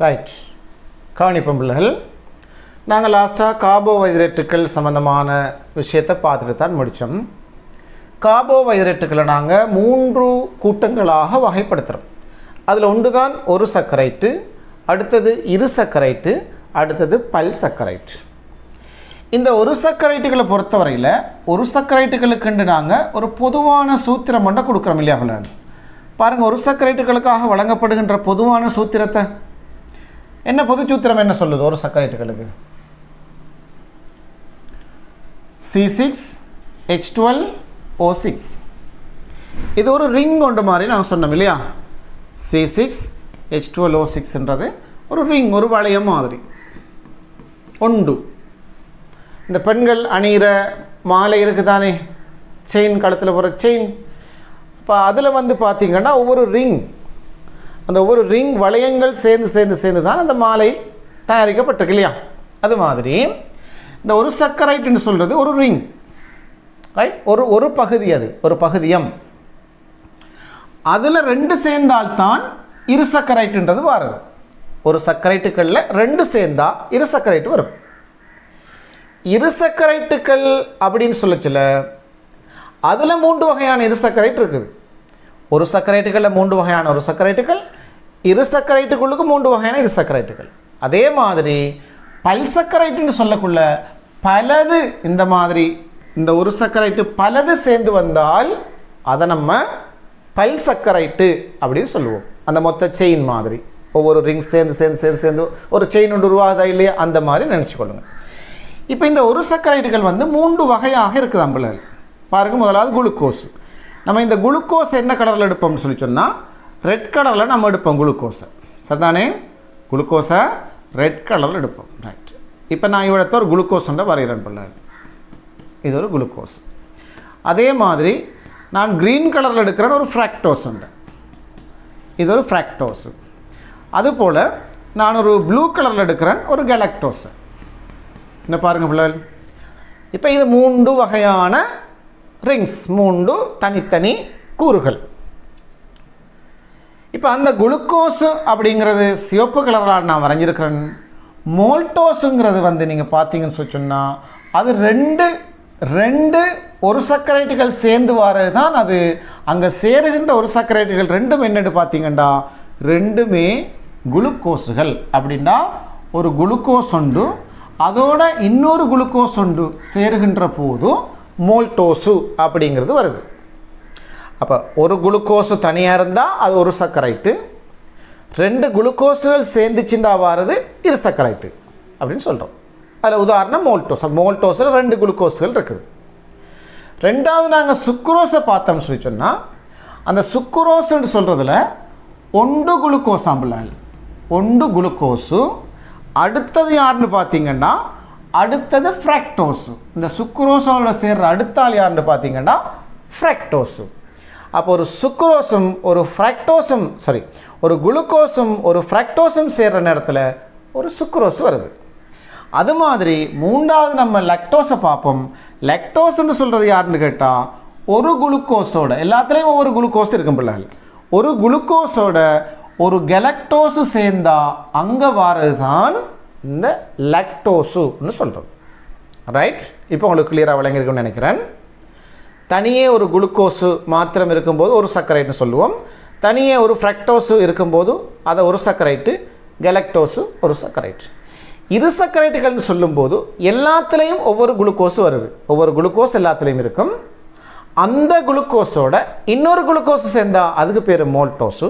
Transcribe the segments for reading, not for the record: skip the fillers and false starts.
Right. கவனிப்போம் பிள்ளைகள். நாங்கள் லாஸ்ட்டாக கார்போஹைட்ரேட்டுகள் சம்மந்தமான விஷயத்தை பார்த்துட்டு தான் முடித்தோம். கார்போஹைட்ரேட்டுகளை நாங்கள் 3 கூட்டங்களாக வகைப்படுத்துகிறோம். அதில் ஒன்று தான் ஒரு சர்க்கரைட்டு, அடுத்தது இரு சர்க்கரைட்டு, அடுத்தது பல் சர்க்கரைட்டு. இந்த ஒரு சர்க்கரைட்டுகளை பொறுத்தவரையில் ஒரு சர்க்கரைட்டுகளுக்குண்டு நாங்கள் ஒரு பொதுவான சூத்திரம் மட்டும் கொடுக்குறோம் இல்லையா பிள்ளைகள்? பாருங்கள், ஒரு சர்க்கரைட்டுகளுக்காக வழங்கப்படுகின்ற பொதுவான சூத்திரத்தை என்ன பொது சூத்திரம் என்ன சொல்லுது? ஒரு சர்க்கரைட்டுகளுக்கு C6H12O6. இது ஒரு ரிங் கொண்ட மாதிரி நாங்கள் சொன்னோம் இல்லையா? C6H12O6ன்றது ஒரு ரிங், ஒரு வளையம் மாதிரி உண்டு. இந்த பெண்கள் அணிகிற மாலை இருக்குதானே, செயின், கழுத்தில் போகிற செயின். இப்போ அதில் பார்த்திங்கன்னா ஒவ்வொரு ரிங், அந்த ஒவ்வொரு ரிங் வளையங்கள் சேர்ந்து தான் அந்த மாலை தயாரிக்கப்பட்டிருக்கு இல்லையா? அது மாதிரி இந்த ஒரு சர்க்கரைட்டுன்னு சொல்கிறது ஒரு ரிங், ரைட்? ஒரு பகுதி, அது ஒரு பகுதியம். அதில் 2 சேர்ந்தால்தான் இரு சர்க்கரைட்டுன்றது வருது. ஒரு சர்க்கரைட்டுகளில் 2 சேர்ந்தால் இரு சர்க்கரைட்டு வரும். இரு சர்க்கரைட்டுகள் அப்படின்னு சொல்லச்சில அதில் 3 வகையான இரு சர்க்கரைட்டு இருக்குது. ஒரு சர்க்கரைட்டுகளில் 3 வகையான ஒரு சர்க்கரைட்டுகள், இரு சர்க்கரைட்டுகளுக்கு 3 வகையான இரு சர்க்கரைட்டுகள். அதே மாதிரி பல் சர்க்கரைட்டுன்னு சொல்லக்குள்ள பலது, இந்த மாதிரி இந்த ஒரு சர்க்கரைட்டு பலது சேர்ந்து வந்தால் அதை நம்ம பல் சர்க்கரைட்டு அப்படின்னு சொல்லுவோம். அந்த மொத்த செயின் மாதிரி ஒவ்வொரு ரிங் சேர்ந்து ஒரு செயின் ஒன்று உருவாகுதா இல்லையா? அந்த மாதிரி நினச்சிக்கொள்ளுங்க. இப்போ இந்த ஒரு சர்க்கரைட்டுகள் 3 வகையாக இருக்குது அம்பிள்கள். பாருங்கள், முதலாவது குளுக்கோஸ். நம்ம இந்த குளுக்கோஸ் என்ன கலரில் எடுப்போம்னு சொல்லி சொன்னால் ரெட் கலரில் நம்ம எடுப்போம் குளுக்கோஸை. சரிதானே? குளுக்கோஸை ரெட் கலரில் எடுப்போம். ரைட். இப்போ நான் இவ்வளோ ஒரு குளுக்கோஸ் வரைகிறேன் பிள்ளைகள். இது ஒரு குளுக்கோஸ். அதே மாதிரி நான் க்ரீன் கலரில் எடுக்கிறேன் ஒரு ஃப்ராக்டோஸ் உண்டு. இது ஒரு ஃப்ராக்டோஸ். அதுபோல் நான் ஒரு ப்ளூ கலரில் எடுக்கிறேன் ஒரு கேலக்டோஸ். என்ன பாருங்கள் பிள்ளைகள், இப்போ இது 3 வகையான ரிங்ஸ், 3 தனித்தனி கூறுகள். இப்போ அந்த குளுக்கோஸ் அப்படிங்கிறது சிவப்பு கலரால் நான் வரைஞ்சிருக்கிறேன். மோல்டோஸுங்கிறது நீங்கள் பார்த்தீங்கன்னு சொல்லி சொன்னால் அது ரெண்டு ஒரு சர்க்கரைட்டுகள் சேர்ந்து வர்றது தான். அது அங்கே சேருகின்ற ஒரு சர்க்கரைட்டுகள் ரெண்டும் என்னென்னு பார்த்தீங்கன்னா ரெண்டுமே குளுக்கோஸுகள். அப்படின்னா ஒரு குளுக்கோஸ் உண்டு, அதோட இன்னொரு குளுக்கோஸ் உண்டு சேருகின்ற போது மோல்டோஸு அப்படிங்கிறது வருது. அப்போ ஒரு குளுக்கோஸு தனியாக இருந்தால் அது ஒரு சர்க்கரைட்டு, 2 குளுக்கோஸுகள் சேர்ந்துச்சுண்டா வாரது இரு சர்க்கரைட்டு அப்படின்னு சொல்கிறோம். அதில் உதாரணம் மோல்டோஸ். மோல்டோஸில் 2 குளுக்கோஸுகள் இருக்குது. ரெண்டாவது நாங்கள் சுக்ரோஸை பார்த்தோம்னு சொல்லி சொன்னால் அந்த சுக்ரோஸுன்னு சொல்கிறதுல 1 குளுக்கோஸ் ஆம்பிளால் 1 குளுக்கோஸு. அடுத்தது யாருன்னு பார்த்தீங்கன்னா அடுத்தது ஃப்ராக்டோஸு. இந்த சுக்ரோஸோட சேர்ற அடுத்த ஆள் யாருன்னு பார்த்தீங்கன்னா ஃப்ராக்டோஸு. அப்போ ஒரு சுக்ரோஸும் ஒரு ஃப்ராக்டோஸும் ஒரு குளுக்கோஸும் ஒரு ஃப்ராக்டோஸும் சேர்ற நேரத்தில் ஒரு சுக்ரோஸ் வருது. அது மாதிரி மூன்றாவது நம்ம லக்டோஸை பார்ப்போம். லக்டோஸ்ன்னு சொல்கிறது யாருன்னு கேட்டால் ஒரு குளுக்கோஸோட, எல்லாத்துலேயும் ஒவ்வொரு குளுக்கோஸ் இருக்கும் பிள்ளைகள், ஒரு குளுக்கோஸோட ஒரு கெலக்டோஸு சேர்ந்தா அங்கே வாரது தான் இந்த லக்டோஸுன்னு சொல்கிறோம். ரைட்? இப்போ உங்களுக்கு கிளியராக விளங்கியிருக்குன்னு நினைக்கிறேன். தனியே ஒரு குளுக்கோஸு மாத்திரம் இருக்கும்போது ஒரு சர்க்கரைட்டுன்னு சொல்லுவோம். தனியே ஒரு ஃப்ரக்டோஸு இருக்கும்போது அதை ஒரு சர்க்கரைட்டு, கெலக்டோஸு ஒரு சர்க்கரைட்டு. இரு சர்க்கரைட்டுகள்னு சொல்லும்போது எல்லாத்துலேயும் ஒவ்வொரு குளுக்கோஸு வருது. ஒவ்வொரு குளுக்கோஸ் எல்லாத்துலேயும் இருக்கும். அந்த குளுக்கோஸோட இன்னொரு குளுக்கோஸு சேர்ந்தால் அதுக்கு பேர் மோல்டோஸு.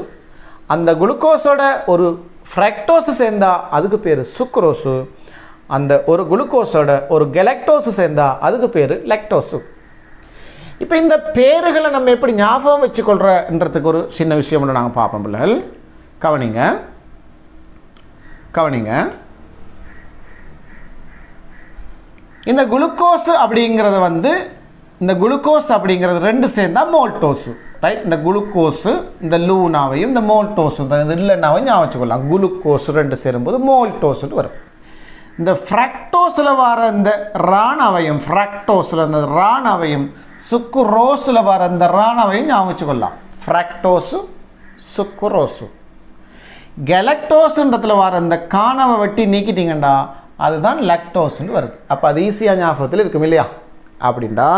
அந்த குளுக்கோஸோட ஒரு ஃப்ராக்டோஸு சேர்ந்தால் அதுக்கு பேர் சுக்ரோஸு. அந்த ஒரு குளுக்கோஸோட ஒரு கெலக்டோஸு சேர்ந்தால் அதுக்கு பேர் லக்டோஸு. இப்போ இந்த பேருகளை நம்ம எப்படி ஞாபகம் வச்சுக்கொள்கிறன்றதுக்கு ஒரு சின்ன விஷயம் ஒன்று நாங்கள் பார்ப்போம் பிள்ளைகள். கவனிங்க. இந்த குளுக்கோஸ் அப்படிங்கிறத இந்த குளுக்கோஸ் அப்படிங்கிறது 2 சேர்ந்தால் மோல்டோஸு. ரைட்? இந்த குளுக்கோஸு இந்த லூனாவையும் இந்த மோல்டோஸும் இந்த இல்லைனாவையும் ஞாபகம் வச்சுக்கொள்ளலாம். குளுக்கோஸ் 2 சேரும்போது மோல்டோஸுன்னு வரும். இந்த ஃப்ராக்டோஸில் வர இந்த ராணாவையும், ஃப்ராக்டோஸில் இந்த ராணாவையும், சுக்குரோஸில் வர இந்த ராணாவையும் ஞாபகம் வச்சுக்கொள்ளலாம். ஃப்ராக்டோஸு, சுக்குரோஸு. கெலக்டோஸ்ன்றதுல வர இந்த காணவை வெட்டி நீக்கிட்டீங்கண்டா அதுதான் லாக்டோஸ்ன்னு வருது. அப்போ அது ஈஸியாக ஞாபகத்தில் இருக்கும் இல்லையா? அப்படின்னா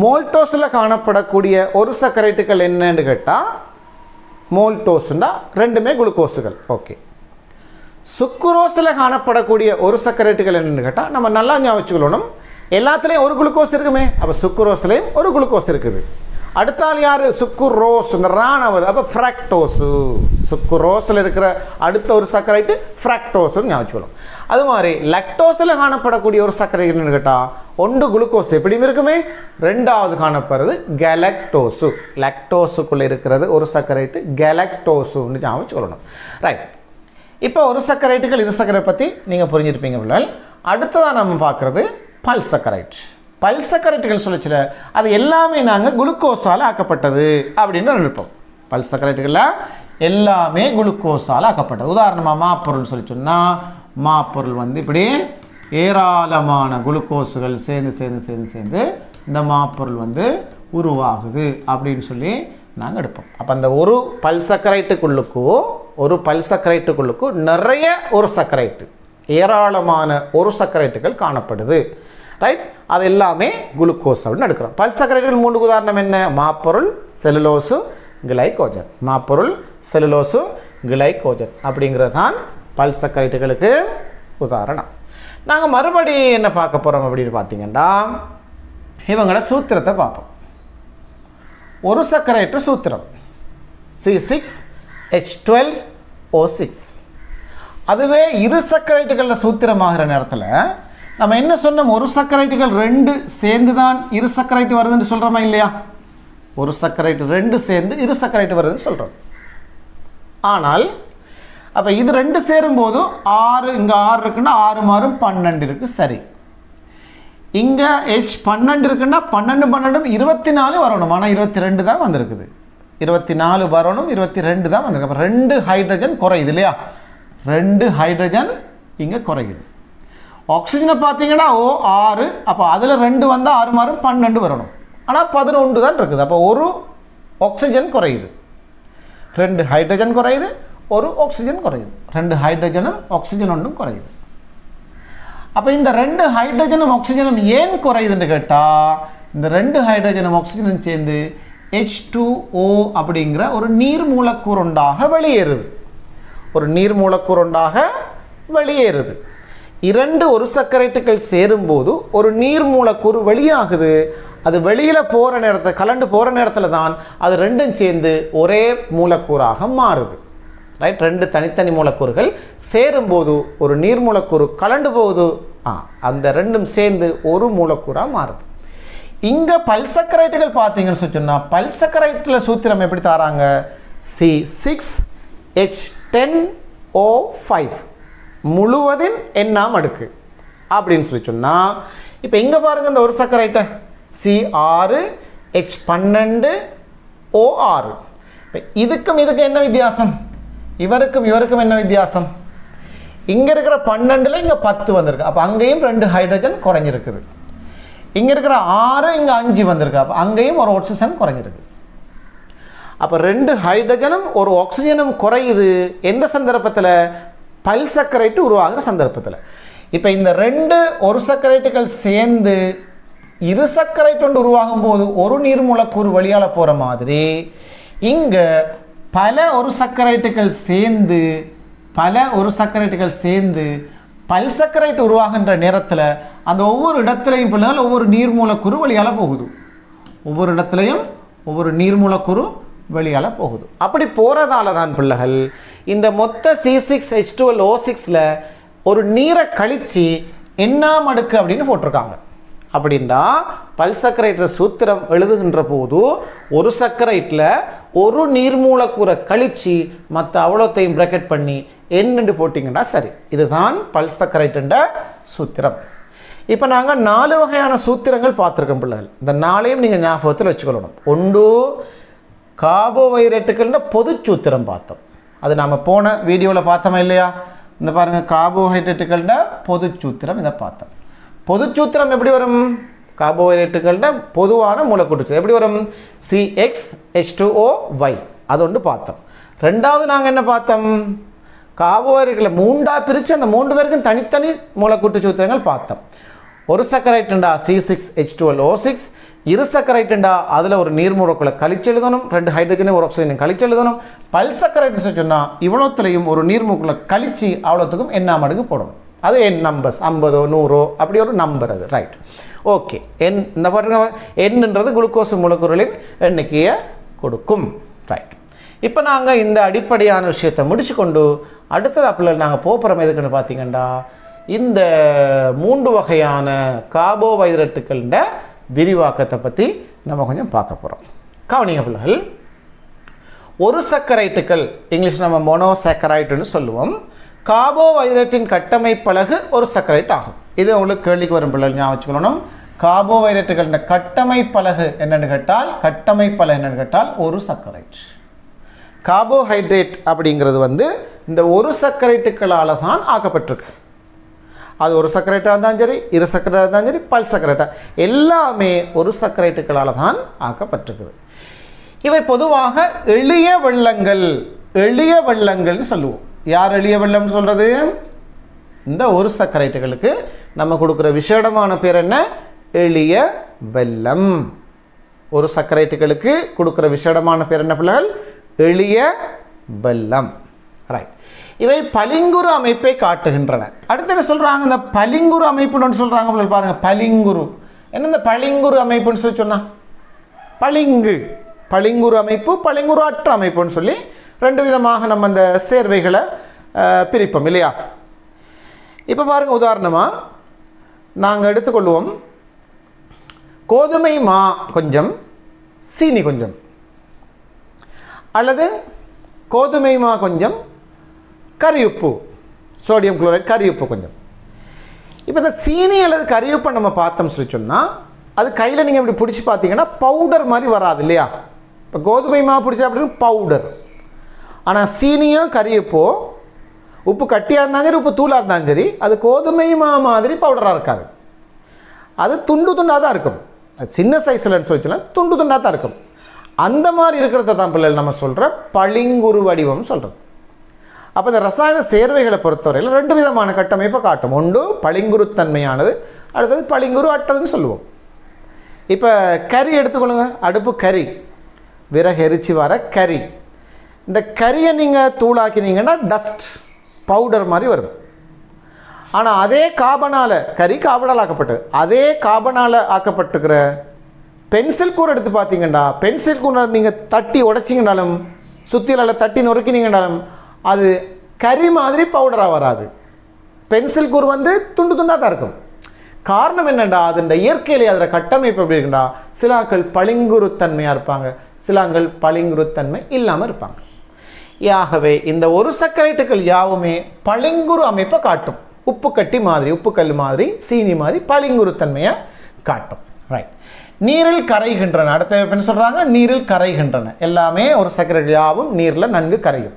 மோல்டோஸில் காணப்படக்கூடிய ஒரு சர்க்கரைட்டுகள் என்னன்னு கேட்டால் மோல்டோஸ்னா ரெண்டுமே குளுக்கோஸுகள். ஓகே. சுக்குரோஸில் காணப்படக்கூடிய ஒரு சர்க்கரைட்டுகள் என்னன்னு கேட்டால் நம்ம நல்லா ஞாபகம் வச்சுக்கணும், எல்லாத்துலேயும் ஒரு குளுக்கோஸ் இருக்குமே. அப்போ சுக்குரோஸ்லேயும் ஒரு குளுக்கோஸ் இருக்குது. அடுத்தால் யார்? சுக்குரோஸ், இந்த ராணவது. அப்போ ஃப்ராக்டோஸு. சுக்குரோஸில் இருக்கிற அடுத்த ஒரு சர்க்கரைட்டு ஃப்ராக்டோஸுன்னு ஞாபகம் வச்சுக்கணும். அது மாதிரி லாக்டோஸில் காணப்படக்கூடிய ஒரு சர்க்கரை என்னன்னு கேட்டால் ஒன்று குளுக்கோஸ் எப்படியும் இருக்குமே, ரெண்டாவது காணப்படுறது கெலக்டோஸு. லாக்டோஸுக்குள்ளே இருக்கிறது ஒரு சர்க்கரைட்டு கெலக்டோஸுன்னு ஞாபகம் வச்சுக்கணும். ரைட். இப்போ ஒரு சர்க்கரைட்டுகள் இரு சர்க்கரை பற்றி நீங்கள் புரிஞ்சிருப்பீங்க பிள்ளைகள். அடுத்ததாக நம்ம பார்க்குறது பல்சக்கரைட். பல்சக்கரைட்டுகள் சொல்லிச்சுல அது எல்லாமே நாங்கள் குளுக்கோஸால் ஆக்கப்பட்டது அப்படின்னு நினைப்போம். பல்சக்கரைட்டுகளில் எல்லாமே குளுக்கோஸால் ஆக்கப்பட்டது. உதாரணமாக மாப்பொருள் சொல்லி சொன்னால் மாப்பொருள் வந்து இப்படி ஏராளமான குளுக்கோஸுகள் சேர்ந்து சேர்ந்து சேர்ந்து சேர்ந்து இந்த மாப்பொருள் வந்து உருவாகுது அப்படின்னு சொல்லி நாங்கள் எடுப்போம். அப்போ அந்த ஒரு பல்சக்கரைட்டுக்குள்ளுக்கும் நிறைய ஒரு சர்க்கரைட்டு, ஏராளமான ஒரு சர்க்கரைட்டுகள் காணப்படுது. ரைட். அது எல்லாமே குளுக்கோஸ் அப்படின்னு எடுக்கிறோம். பல்சக்கரைட்டுகள் 3 உதாரணம் என்ன? மாப்பொருள், செல்லுலோஸு, கிளைகோஜன். மாப்பொருள், செல்லுலோஸு, கிளைகோஜன் அப்படிங்கிறது தான் பல்சக்கரைட்டுகளுக்கு உதாரணம். நாங்கள் மறுபடி என்ன பார்க்க போகிறோம் அப்படின்னு பார்த்தீங்கன்னா இவங்களோட சூத்திரத்தை பார்ப்போம். ஒரு சர்க்கரைட்டு சூத்திரம் C6H12O6. அதுவே இரு சர்க்கரைட்டுகளில் சூத்திரமாகிற நேரத்தில் நம்ம என்ன சொன்னோம்? ஒரு சர்க்கரைட்டுகள் 2 சேர்ந்து தான் இரு சர்க்கரைட்டு வருதுன்னு சொல்கிறோமா இல்லையா? ஒரு சர்க்கரைட்டு 2 சேர்ந்து இரு சர்க்கரைட்டு வருதுன்னு சொல்கிறோம். ஆனால் அப்போ இது 2 சேரும்போது 6, இங்கே 6 இருக்குன்னா 6 மாறும் 12 இருக்குது. சரி. இங்கே H12 இருக்குன்னா 12 12 24 வரணும். ஆனால் 22 தான் வந்திருக்குது. 24 வரணும், 22 தான் வந்திருக்கு. அப்போ 2 ஹைட்ரஜன் குறையுது இல்லையா? 2 ஹைட்ரஜன் இங்கே குறையுது. ஆக்சிஜனை பார்த்தீங்கன்னா O6. அப்போ அதில் 2 வந்தால் 6 மாறும் 12 வரணும். ஆனால் 11 தான் இருக்குது. அப்போ ஒரு ஆக்சிஜன் குறையுது, 2 ஹைட்ரஜன் குறையுது, ஒரு ஆக்சிஜன் குறையுது. 2 ஹைட்ரஜனும் ஆக்சிஜன் ஒன்றும் குறையுது. அப்போ இந்த 2 ஹைட்ரஜனும் ஆக்சிஜனும் ஏன் குறையுதுன்னு கேட்டால் இந்த 2 ஹைட்ரஜனும் ஆக்சிஜனும் சேர்ந்து H2O அப்படிங்கிற ஒரு நீர் மூலக்கூறு உண்டாக வெளியேறுது. 2 ஒரு சர்க்கரைட்டுகள் சேரும்போது ஒரு நீர் மூலக்கூறு வெளியாகுது. அது வெளியில் போகிற நேரத்தில், கலண்டு போகிற நேரத்தில் தான் அது 2ம் சேர்ந்து ஒரே மூலக்கூறாக மாறுது. ரைட். 2 தனித்தனி மூலக்கூறுகள் சேரும்போது ஒரு நீர் மூலக்கூறு கலண்டு போகுது, அந்த 2ம் சேர்ந்து ஒரு மூலக்கூறாக மாறுது. இங்கே பல்சக்கரைட்டுகள் பார்த்தீங்கன்னு சொன்னால் பல்சக்கரைட்டில் சூத்திரம் எப்படி தராங்க? C6H10O5 முழுவதின் எண்ணாம் அடுக்கு அப்படின்னு சொன்னால் இப்போ இங்கே பாருங்கள், இந்த ஒரு சர்க்கரைட்டை C6H12O6. இப்போ இதுக்கும் என்ன வித்தியாசம்? இவருக்கும் என்ன வித்தியாசம்? இங்கே இருக்கிற 12ல் இங்கே 10 வந்திருக்கு. அப்போ அங்கேயும் 2 ஹைட்ரஜன் குறைஞ்சிருக்குது. இங்கே இருக்கிற 6 இங்கே 5 வந்திருக்கு. அப்போ அங்கேயும் ஒரு ஆக்சிஜன் குறைஞ்சிருக்கு. அப்போ 2 ஹைட்ரஜனும் ஒரு ஆக்சிஜனும் குறையுது. எந்த சந்தர்ப்பத்தில்? பல்சக்கரைட்டு உருவாகிற சந்தர்ப்பத்தில். இப்போ இந்த 2 ஒரு சர்க்கரைட்டுகள் சேர்ந்து இரு சர்க்கரைட்டு ஒன்று உருவாகும் போது ஒரு நீர் மூலக்கூறு வழியால் போகிற மாதிரி இங்கே பல ஒரு சர்க்கரைட்டுகள் சேர்ந்து பல்சக்கரைட்டு உருவாகின்ற நேரத்தில் அந்த ஒவ்வொரு இடத்துலையும் பிள்ளைகள் ஒவ்வொரு நீர் மூலக்கூறு வழியால் போகுது. ஒவ்வொரு இடத்துலையும் ஒவ்வொரு நீர் மூலக்கூறு வெளியால் போகுது. அப்படி போகிறதால தான் பிள்ளைகள் இந்த மொத்த C6H12O6ல் ஒரு நீரை கழித்து எண்ணாம் அடுக்கு அப்படின்னு போட்டிருக்காங்க. அப்படின்னா பல்சக்கரைட்டில் சூத்திரம் எழுதுகின்ற போது ஒரு சர்க்கரைட்டில் ஒரு நீர் மூலக்கூறை கழித்து மற்ற அவ்வளோத்தையும் ப்ராக்கெட் பண்ணி என்னென்று போட்டிங்கன்னா சரி. இதுதான் பல்சக்கரைட்டுன்ற சூத்திரம். இப்போ நாங்கள் 4 வகையான சூத்திரங்கள் பார்த்துருக்கோம் பிள்ளைகள். இந்த 4ஐயும் நீங்கள் ஞாபகத்தில் வச்சுக்கொள்ளணும். ஒன்று கார்போஹைட்ரேட்டுகள்ன்ற பொது சூத்திரம் பார்த்தோம். அது நாம் போன வீடியோவில் பார்த்தோமா இல்லையா? இந்த பாருங்கள், கார்போஹைட்ரேட்டுகள்ன்ற பொது சூத்திரம் இதை பார்த்தோம். பொது சூத்திரம் எப்படி வரும்? கார்போஹைட்ரேட்டுகள்ன்ற பொதுவான மூலக்கூற்று எப்படி வரும்? CxH2OY அது ஒன்று பார்த்தோம். ரெண்டாவது நாங்கள் என்ன பார்த்தோம், கார்போஹைட்ரேட்களை 3ஆக பிரித்து அந்த 3 பேருக்கும் தனித்தனி மூலக்கூட்டு சூத்திரங்கள் பார்த்தோம். ஒரு சக்கரைட்டுண்டா C6H12O6, இரு சக்கரைட்டுண்டா அதில் ஒரு நீர்மூலக்கூறை கழிச்சு எழுதணும், 2 ஹைட்ரஜனையும் ஒரு ஆக்சிஜனையும் கழிச்சு எழுதணும். பல் சக்கரைட்டு சொன்னால் இவ்வளோத்துலையும் ஒரு நீர்மூலக்கூறை கழிச்சு அவ்வளோத்துக்கும் என்ன மடங்கு போடணும். அது என் நம்பர்ஸ் 50 100 அப்படி ஒரு நம்பர் அது. Right, okay. என் இந்த பாருங்க, என்னன்றது குளுக்கோஸ் மூலக்கூறுகளின் எண்ணிக்கையை கொடுக்கும். ரைட், இப்போ நாங்கள் இந்த அடிப்படையான விஷயத்தை முடிச்சு கொண்டு அடுத்தது அப்படி நாங்கள் போகிறோம் எதுக்குன்னு பார்த்தீங்கன்னா, இந்த 3 வகையான கார்போஹைட்ரேட்டுகள விரிவாக்கத்தை பற்றி நம்ம கொஞ்சம் பார்க்க போகிறோம். கவனிங்க பிள்ளைகள், ஒரு சக்கரைட்டுகள் இங்கிலீஷ் நம்ம மோனோசாக்கரைட்டுன்னு சொல்லுவோம். கார்போஹைட்ரேட்டின் கட்டமைப்பலகு ஒரு சக்கரைட் ஆகும். இது உங்களுக்கு கேள்விக்கு வரும் பிள்ளைகள் ஞாபகம் வச்சுக்கணும். கார்போஹைட்ரேட்டுகள் கட்டமைப்பலகு என்னென்னு கேட்டால் ஒரு சக்கரைட். கார்போஹைட்ரேட் அப்படிங்கிறது இந்த ஒரு சக்கரைட்டுகளால் தான் ஆக்கப்பட்டிருக்கு. அது ஒரு சக்கரைட்டாக இருந்தாலும் சரி, இரு சக்கரைட்டாக இருந்தாலும் சரி, பல் சக்கரைட்டாக எல்லாமே ஒரு சக்கரைட்டுகளால் தான் ஆக்கப்பட்டிருக்குது. இவை பொதுவாக எளிய வெள்ளங்கள்னு சொல்லுவோம். யார் எளிய வெள்ளம்னு சொல்கிறது? இந்த ஒரு சக்கரைட்டுகளுக்கு நம்ம கொடுக்குற விசேடமான பேர் என்ன? எளிய வெல்லம். ஒரு சக்கரைட்டுகளுக்கு கொடுக்குற விசேடமான பேர் என்ன பிள்ளைகள்? எளிய வெல்லம். ரைட், இவை பளிங்குரு அமைப்பை காட்டுகின்றன. அடுத்து என்ன சொல்கிறாங்க? இந்த பளிங்குரு அமைப்புன்னு ஒன்று சொல்கிறாங்க பிள்ளைகள். பாருங்கள், பளிங்குரு என்ன? இந்த பளிங்குரு அமைப்புன்னு சொன்னால் பளிங்குரு அமைப்பு, பளிங்குரு அற்ற அமைப்புன்னு சொல்லி 2 விதமாக நம்ம இந்த சேர்வைகளை பிரிப்போம் இல்லையா? இப்போ பாருங்கள், உதாரணமாக நாங்கள் எடுத்துக்கொள்வோம், கோதுமை மா கொஞ்சம், சீனி கொஞ்சம், அல்லது கோதுமை மா கொஞ்சம், கரியுப்பு, சோடியம் குளோரைட் கரியுப்பு கொஞ்சம். இப்போ இந்த சீனி அல்லது கரியுப்பை நம்ம பார்த்தோம் சொல்லி சொன்னால், அது கையில் நீங்கள் இப்படி பிடிச்சி பார்த்தீங்கன்னா பவுடர் மாதிரி வராது இல்லையா? இப்போ கோதுமை மா பிடிச்சா அப்படின்னு பவுடர். ஆனால் சீனியோ கரியுப்போ உப்பு கட்டியாக இருந்தாலும் சரி, உப்பு தூளாக இருந்தாலும் சரி, அது கோதுமை மா மாதிரி பவுடராக இருக்காது. அது துண்டு துண்டாக தான் இருக்கும். அது சின்ன சைஸில்னு சொல்லிச்சுன்னா துண்டு துண்டாக தான் இருக்கும். அந்த மாதிரி இருக்கிறத தான் பிள்ளைகள் நம்ம சொல்கிற பளிங்குரு வடிவம் சொல்கிறது. அப்போ இந்த ரசாயன சேர்வைகளை பொறுத்தவரையில் 2 விதமான கட்டமைப்பை காட்டும். ஒன்று பளிங்குருத்தன்மையானது, அடுத்தது பளிங்குரு அட்டதுன்னு சொல்லுவோம். இப்போ கறி எடுத்துக்கொள்ளுங்க, அடுப்பு கறி, விறகு எரிச்சு வர கறி. இந்த கறியை நீங்கள் தூளாக்கினீங்கன்னா டஸ்ட் பவுடர் மாதிரி வரும். ஆனால் அதே காபனால், கறி காபனால் ஆக்கப்பட்டது, அதே காபனால் ஆக்கப்பட்டுக்கிற பென்சில் கூறு எடுத்து பார்த்தீங்கன்னா, பென்சில் கூரை நீங்கள் தட்டி உடைச்சிங்கனாலும், சுத்தியில் தட்டி நொறுக்கினீங்கனாலும் அது கறி மாதிரி பவுடராக வராது. பென்சில் கூறு துண்டு துண்டாக தான் இருக்கும். காரணம் என்னடா, அது இந்த இயற்கையிலே அதில் கட்டமைப்பு எப்படி இருக்குண்டா, சிலாக்கள் பளிங்குருத்தன்மையாக இருப்பாங்க, சிலாங்கள் பளிங்குருத்தன்மை இல்லாமல் இருப்பாங்க. ஆகவே இந்த ஒரு சக்கரைட்டுகள் யாவுமே பளிங்குரு அமைப்பை காட்டும். உப்பு கட்டி மாதிரி, உப்புக்கல் மாதிரி, சீனி மாதிரி பளிங்குருத்தன்மையை காட்டும். ரைட், நீரில் கரைகின்றன. அடுத்த என்ன சொல்கிறாங்க? நீரில் கரைகின்றன. எல்லாமே ஒரு சக்கரை யாவும் நீரில் நன்கு கரையும்.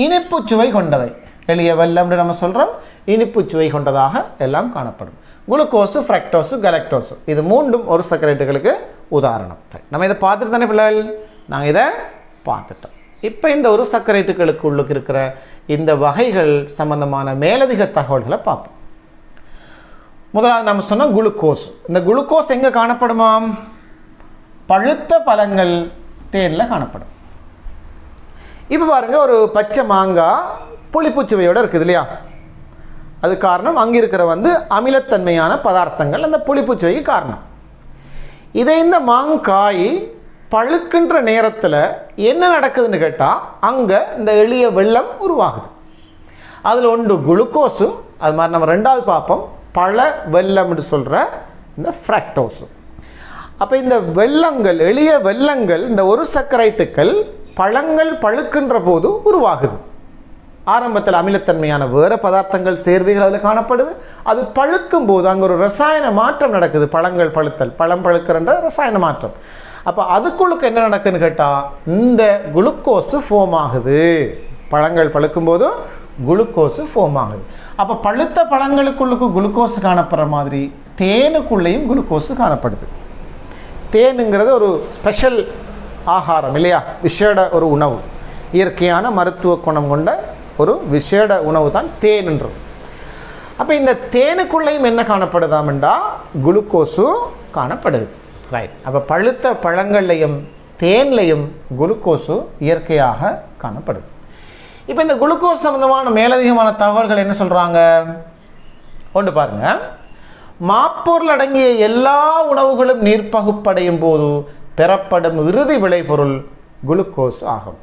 இனிப்பு சுவை கொண்டவை. எளிய வெல்லம் நம்ம சொல்கிறோம், இனிப்பு சுவை கொண்டதாக எல்லாம் காணப்படும். குளுக்கோஸு, ஃப்ரக்டோஸு, கலக்டோஸு, இது 3ம் ஒரு சக்கரைட்டுகளுக்கு உதாரணம். நம்ம இதை பார்த்துட்டு தானே பிள்ளைகள்? நாங்கள் இதை பார்த்துட்டோம். இப்போ இந்த ஒரு சக்கரைட்டுகளுக்கு உள்ளுக்கு இருக்கிற இந்த வகைகள் சம்பந்தமான மேலதிக தகவல்களை பார்ப்போம். முதலாவது நம்ம சொன்னோம் குளுக்கோஸ். இந்த குளுக்கோஸ் எங்கே காணப்படுமாம்? பழுத்த பழங்கள் தேனில் காணப்படும். இப்போ பாருங்கள், ஒரு பச்சை மாங்காய் புளிப்புச்சுவையோடு இருக்குது இல்லையா? அது காரணம் அங்கே இருக்கிற அமிலத்தன்மையான பதார்த்தங்கள் அந்த புளிப்புச்சுவைக்கு காரணம். இதை இந்த மாங்காய் பழுக்கின்ற நேரத்தில் என்ன நடக்குதுன்னு கேட்டால், அங்கே இந்த எளிய வெல்லம் உருவாகுது. அதில் ஒன்று குளுக்கோஸும், அது மாதிரி நம்ம 2வது பார்ப்போம், பழ வெல்லம்னு சொல்கிற இந்த ஃப்ரக்டோஸும். அப்போ இந்த வெல்லங்கள், எளிய வெல்லங்கள், இந்த ஒரு சக்கரைட்டுக்கள் பழங்கள் பழுக்கின்ற போது உருவாகுது. ஆரம்பத்தில் அமிலத்தன்மையான வேறு பதார்த்தங்கள் சேர்வைகள் அதில் காணப்படுது. அது பழுக்கும் போது அங்கே ஒரு ரசாயன மாற்றம் நடக்குது. பழங்கள் பழுத்தல், பழம் பழுக்கிற ரசாயன மாற்றம். அப்போ அதுக்குள்ளுக்கு என்ன நடக்குதுன்னு கேட்டால், இந்த குளுக்கோஸு ஃபோம் ஆகுது. பழங்கள் பழுக்கும் போது குளுக்கோஸு ஃபோம் ஆகுது. அப்போ பழுத்த பழங்களுக்குள்ளுக்கு குளுக்கோஸு காணப்படுற மாதிரி தேனுக்குள்ளேயும் குளுக்கோஸு காணப்படுது. தேனுங்கிறது ஒரு ஸ்பெஷல் ஆகாரம் இல்லையா? விஷேட ஒரு உணவு. இயற்கையான மருத்துவ குணம் கொண்ட ஒரு விசேட உணவு தான் தேன் என்றும். அப்போ இந்த தேனுக்குள்ளேயும் என்ன காணப்படுதாம்டா குளுக்கோஸு காணப்படுது. ரைட். அப்போ பழுத்த பழங்கள்லையும் தேன்லையும் குளுக்கோஸு இயற்கையாக காணப்படுது. இப்போ இந்த குளுக்கோஸ் சம்பந்தமான மேலதிகமான தகவல்கள் என்ன சொல்கிறாங்க ஒன்று பாருங்கள். மாப்பொருள் அடங்கிய எல்லா உணவுகளும் நீர்ப்பகுப்படையும் போது பெறப்படும் இறுதி விளைபொருள் குளுக்கோஸ் ஆகும்.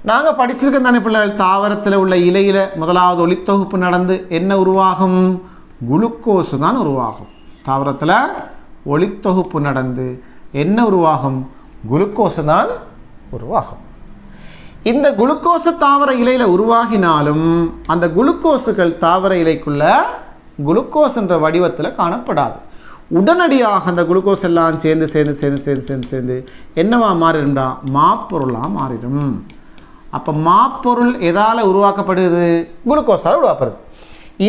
நாங்கள் படிச்சிருக்கோம் தானே பிள்ளைகள், தாவரத்தில் உள்ள இலையில் முதலாவது ஒளித்தொகுப்பு நடந்து என்ன உருவாகும்? குளுக்கோஸு தான் உருவாகும். தாவரத்தில் ஒளித்தொகுப்பு நடந்து என்ன உருவாகும்? குளுக்கோஸு தான் உருவாகும். இந்த குளுக்கோஸு தாவர இலையில் உருவாகினாலும் அந்த குளுக்கோஸுகள் தாவர இலைக்குள்ள குளுக்கோஸ் என்ற வடிவத்தில் காணப்படாது. உடனடியாக அந்த குளுக்கோஸ் எல்லாம் சேர்ந்து சேர்ந்து சேர்ந்து சேர்ந்து சேர்ந்து சேர்ந்து என்னவா மாறிடும்டா? மாப்பொருளாக மாறிடும். அப்போ மாப்பொருள் எதால் உருவாக்கப்படுது? குளுக்கோஸால் உருவாக்கப்படுது.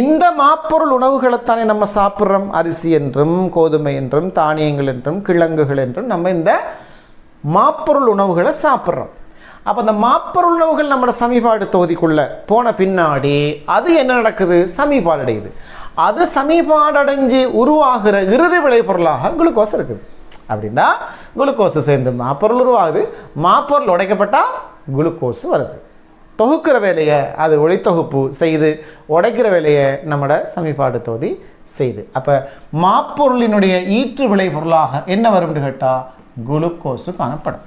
இந்த மாப்பொருள் உணவுகளைத்தானே நம்ம சாப்பிட்றோம். அரிசி என்றும் கோதுமை என்றும் தானியங்கள் என்றும் கிழங்குகள் என்றும் நம்ம இந்த மாப்பொருள் உணவுகளை சாப்பிட்றோம். அப்போ அந்த மாப்பொருள் உணவுகள் நம்மளோட சமிபாடு தொகுதிக்குள்ளே போன பின்னாடி அது என்ன நடக்குது? சமிபாடு அடையுது. அது சமிபாடு அடைஞ்சு உருவாகிற இறுதி விளைபொருளாக குளுக்கோஸ் இருக்குது. அப்படின்னா குளுக்கோஸ் சேர்ந்து மாப்பொருள் உருவாகுது. மாப்பொருள் உடைக்கப்பட்டால் குளுக்கோஸ் வருது. தொகுக்கிற வேலையை அது ஒளித்தொகுப்பு செய்து, உடைக்கிற வேலையை நம்மளோட சமிபாடு தொகுதி செய்து. அப்போ மாப்பொருளினுடைய ஈற்று விளைபொருளாக என்ன வரும்னு கேட்டால் குளுக்கோஸு காணப்படும்.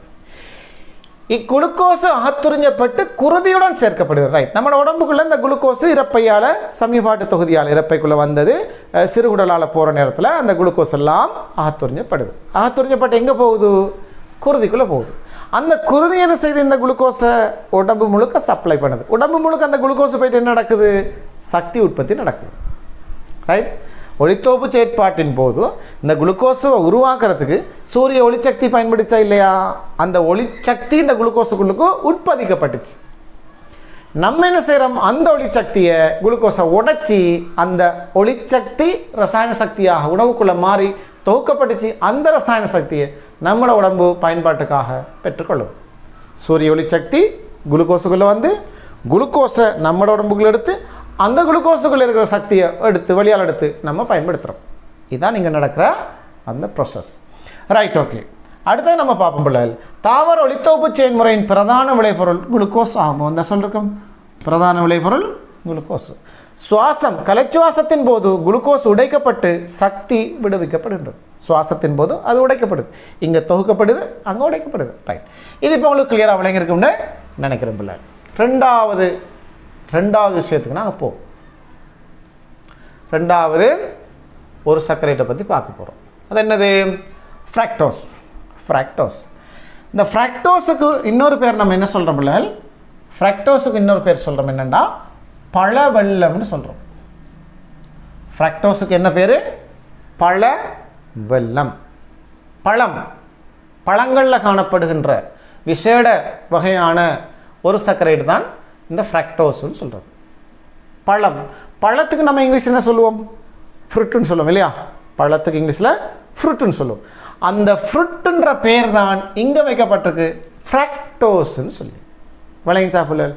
இக்குளுக்கோஸு அகத்துறிஞ்சப்பட்டு குருதியுடன் சேர்க்கப்படுது. ரைட். நம்ம உடம்புக்குள்ளே இந்த குளுக்கோஸு இறப்பையால் சமிபாட்டு தொகுதியால் இறப்பைக்குள்ளே வந்தது, சிறுகுடலால் போகிற நேரத்தில் அந்த குளுக்கோஸ் எல்லாம் அகத்துறிஞ்சப்படுது. அகத்துறிஞ்சப்பட்டு எங்கே போகுது? குருதிக்குள்ளே போகுது. அந்த குருதி என்ன செய்து இந்த குளுக்கோஸை உடம்பு முழுக்க சப்ளை பண்ணுது. உடம்பு முழுக்க அந்த குளுக்கோஸ் போயிட்டு என்ன நடக்குது? சக்தி உற்பத்தி நடக்குது. ரைட். ஒளித்தொகுப்பு செயற்பாட்டின் போது இந்த குளுக்கோஸை உருவாக்குறதுக்கு சூரிய ஒளிச்சக்தி பயன்படுத்தா இல்லையா? அந்த ஒளிச்சக்தி இந்த குளுக்கோஸுக்குள்ளுக்கு உற்பத்திக்கப்பட்டுச்சு. நம்ம என்ன செய்கிறோம்? அந்த ஒளிச்சக்தியை குளுக்கோஸை உடைச்சி அந்த ஒளிச்சக்தி ரசாயன சக்தியாக உணவுக்குள்ளே மாறி தொகுக்கப்பட்டுச்சு. அந்த ரசாயன சக்தியை நம்மளோட உடம்பு பயன்பாட்டுக்காக பெற்றுக்கொள்ளும். சூரிய ஒளிச்சக்தி குளுக்கோஸுக்குள்ளே வந்து குளுக்கோஸை நம்மளோட உடம்புக்குள்ள எடுத்து அந்த குளுக்கோஸுக்குள்ளே இருக்கிற சக்தியை எடுத்து வெளியால் எடுத்து நம்ம பயன்படுத்துகிறோம். இதுதான் இங்கே நடக்கிற அந்த ப்ராசஸ். ரைட். ஓகே. அடுத்தது நம்ம பார்ப்போம் பிள்ளைகள். தாவர ஒளித்தொகுப்பு செயல்முறையின் பிரதான விளைபொருள் குளுக்கோஸ் ஆகும். என்ன சொல்லிருக்கோம்? பிரதான விளைபொருள் குளுக்கோஸ். சுவாசம், கலைச்சுவாசத்தின் போது குளுக்கோஸ் உடைக்கப்பட்டு சக்தி விடுவிக்கப்படுகின்றது. சுவாசத்தின் போது அது உடைக்கப்படுது. இங்கே தொகுக்கப்படுது, அங்கே உடைக்கப்படுது. ரைட். இது இப்போ உங்களுக்கு கிளியராக விளங்கியிருக்கும்னு நினைக்கிறேன் பிள்ளை. ரெண்டாவது விஷயத்துக்கு நாங்கள் போவோம். ரெண்டாவது ஒரு சர்க்கரைட்டை பற்றி பார்க்க போகிறோம். அது என்னது? ஃப்ராக்டோஸ். ஃப்ராக்டோஸ். இந்த ஃப்ராக்டோஸுக்கு இன்னொரு பேர் நம்ம என்ன சொல்கிறோம் பிள்ளைகள்? ஃப்ராக்டோஸுக்கு இன்னொரு பேர் சொல்கிறோம் என்னென்னா பழ வெள்ளம்னு சொல்கிறோம். ஃப்ராக்டோஸுக்கு என்ன பேர்? பழ வெல்லம். பழங்களில் காணப்படுகின்ற விசேட வகையான ஒரு சர்க்கரைட்டு தான் இந்த ஃப்ராக்டோஸ்ன்னு சொல்கிறது. பழத்துக்கு நம்ம இங்கிலீஷ் என்ன சொல்லுவோம்? ஃப்ரூட்டுன்னு சொல்லுவோம் இல்லையா? பழத்துக்கு இங்கிலீஷில் ஃப்ரூட்டுன்னு சொல்லுவோம். அந்த ஃப்ரூட்டுன்ற பேர் தான் இங்கே வைக்கப்பட்டிருக்கு ஃப்ராக்டோஸ்ன்னு சொல்லி. விளங்கி சாப்பிடல?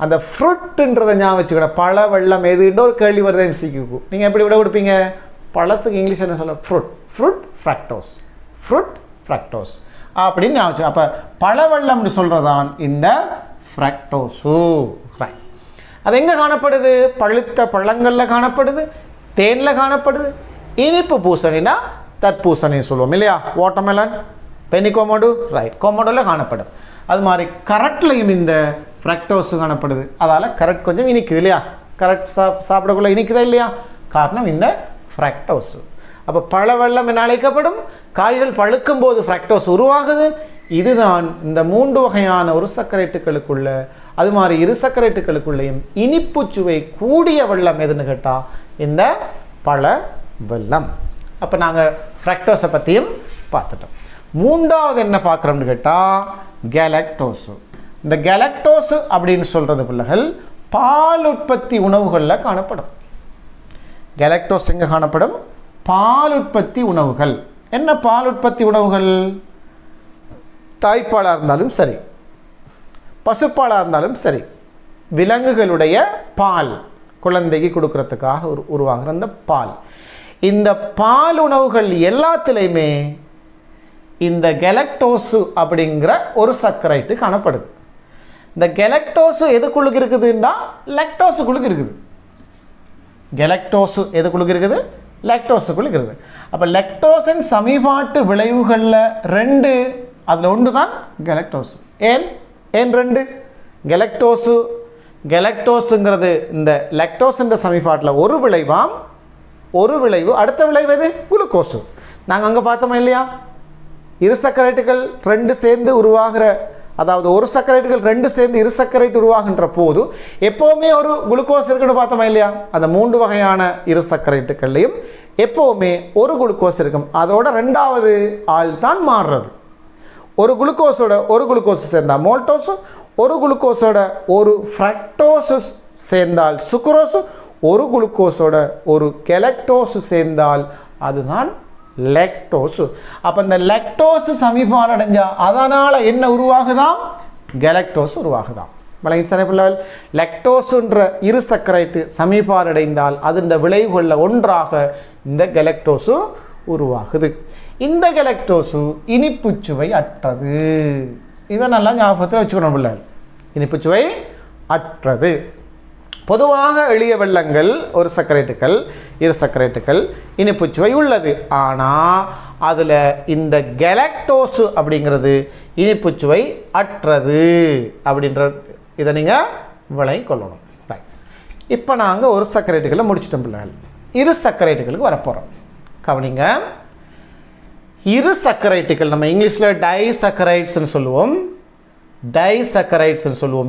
அந்த ஃப்ரூட்டுன்றதை ஞாபகம் வச்சுக்கணும். பழ வெள்ளம் எதுன்ற ஒரு கேள்வி வருது எம்சிக்கு. நீங்கள் எப்படி விட கொடுப்பீங்க? பழத்துக்கு இங்கிலீஷ் என்ன சொல்ல? Fruit fructose. ஃப்ரூட் ஃப்ராக்டோஸ் அப்படின்னு ஞாபகம். அப்போ பழ வெள்ளம்னு சொல்கிறதான் இந்த ஃப்ராக்டோஸு. ரைட். அது எங்கே காணப்படுது? பழுத்த பழங்களில் காணப்படுது, தேனில் காணப்படுது. இனிப்பு பூசணினா தர்பூசணின்னு சொல்லுவோம் இல்லையா? வாட்டர்மெலன், பெனிகோமோடு. ரைட். கோமோடோவில் காணப்படும். அது மாதிரி கரட்லையும் இந்த ஃப்ராக்டோஸு காணப்படுது. அதால் கரட் கொஞ்சம் இனிக்குது இல்லையா? கரட் சாப்பிடக்குள்ள இனிக்குதா இல்லையா? காரணம் இந்த ஃப்ராக்டோஸு. அப்போ பழ வெள்ளம் என அழைக்கப்படும். காய்கள் பழுக்கும் போது ஃப்ராக்டோஸ் உருவாகுது. இதுதான் இந்த 3 வகையான ஒரு சர்க்கரைட்டுகளுக்குள்ள, அது மாதிரி இரு சர்க்கரைட்டுகளுக்குள்ளேயும் இனிப்பு சுவை கூடிய வெள்ளம் எதுன்னு கேட்டால் இந்த பழ வெள்ளம். அப்போ நாங்கள் ஃப்ராக்டோஸை பற்றியும் பார்த்துட்டோம். மூன்றாவது என்ன பார்க்குறோம்னு கேட்டால் கேலக்டோஸு. இந்த கேலக்டோஸு அப்படின்னு சொல்கிறது பிள்ளைகள் பால் உற்பத்தி உணவுகளில் காணப்படும். கேலக்டோஸ் எங்கே காணப்படும்? பால் உற்பத்தி உணவுகள். என்ன பால் உற்பத்தி உணவுகள்? தாய்ப்பாலாக இருந்தாலும் சரி, பசுப்பாலாக இருந்தாலும் சரி, விலங்குகளுடைய பால் குழந்தைக்கு கொடுக்கறதுக்காக உருவாகிற அந்த பால், இந்த பால் உணவுகள் எல்லாத்துலேயுமே இந்த கெலக்டோசு அப்படிங்கிற ஒரு சர்க்கரைட்டு காணப்படுது. இந்த கெலக்டோசு எதுக்குள்ளுக்கு இருக்குதுன்னா லாக்டோஸுக்குள்ளுக்கு இருக்குது. கெலக்டோசு எதுக்குள்ளுக்கு இருக்குது? லாக்டோஸுக்குள்ளுக்கு இருக்குது. அப்போ லாக்டோஸின் சமீபாட்டு விளைவுகளில் 2, அதில் ஒன்று தான் கெலக்டோசு. ஏன் 2? கெலக்டோஸுங்கிறது இந்த லாக்டோஸுன்ற சமீபாட்டில் ஒரு விளைவு, அடுத்த விளைவு எது? குளுக்கோஸு. நாங்கள் அங்கே பார்த்தோமா இல்லையா? இரு சர்க்கரைட்டுகள் 2 சேர்ந்து உருவாகிற, அதாவது ஒரு சர்க்கரைட்டுகள் 2 சேர்ந்து இரு சர்க்கரைட்டு உருவாகின்ற போது எப்போவுமே ஒரு குளுக்கோஸ் இருக்குன்னு பார்த்தோமா இல்லையா? அந்த 3 வகையான இரு சர்க்கரைட்டுகள்லையும் எப்போவுமே ஒரு குளுக்கோஸ் இருக்கும். அதோட 2வது ஆள் தான் மாறுறது. ஒரு குளுக்கோஸ் சேர்ந்தால் மோல்டோஸு, ஒரு குளுக்கோஸோட ஒரு ஃப்ரக்டோஸு சேர்ந்தால் சுக்ரோஸு, ஒரு குளுக்கோஸோட ஒரு கெலக்டோஸு சேர்ந்தால் அதுதான் லாக்டோஸு. அப்போ இந்த லாக்டோஸு சமீபாடு அடைஞ்சால் அதனால் என்ன உருவாகுதான்? கெலக்டோஸ் உருவாகுதான். பிள்ளைகள், லாக்டோஸுன்ற இரு சர்க்கரைட்டு சமீபாடு அடைந்தால் அதன் விளைவுகளில் ஒன்றாக இந்த கெலக்டோஸு உருவாகுது. இந்த கெலக்டோஸு இனிப்புச்சுவை அற்றது. இதை நல்லா ஞாபகத்தில் வச்சுக்கணும் பிள்ளைகள். இனிப்புச்சுவை அற்றது. பொதுவாக எளிய வெள்ளங்கள் ஒரு சர்க்கரைட்டுகள் இரு சர்க்கரைட்டுகள் இனிப்புச்சுவை உள்ளது. ஆனால் அதில் இந்த கெலக்டோஸு அப்படிங்கிறது இனிப்புச்சுவை அற்றது அப்படின்ற இதை நீங்கள் விளங்கி கொள்ளணும். ரைட். இப்போ நாங்கள் ஒரு சர்க்கரைட்டுகளை முடிச்சிட்டோம் பிள்ளைகள். இரு சர்க்கரைட்டுகளுக்கு வரப்போகிறோம். கவனிங்க. இரு சர்க்கரைட்டுகள் நம்ம இங்கிலீஷில் டைசர்க்கரைட்ஸ்ன்னு சொல்லுவோம்.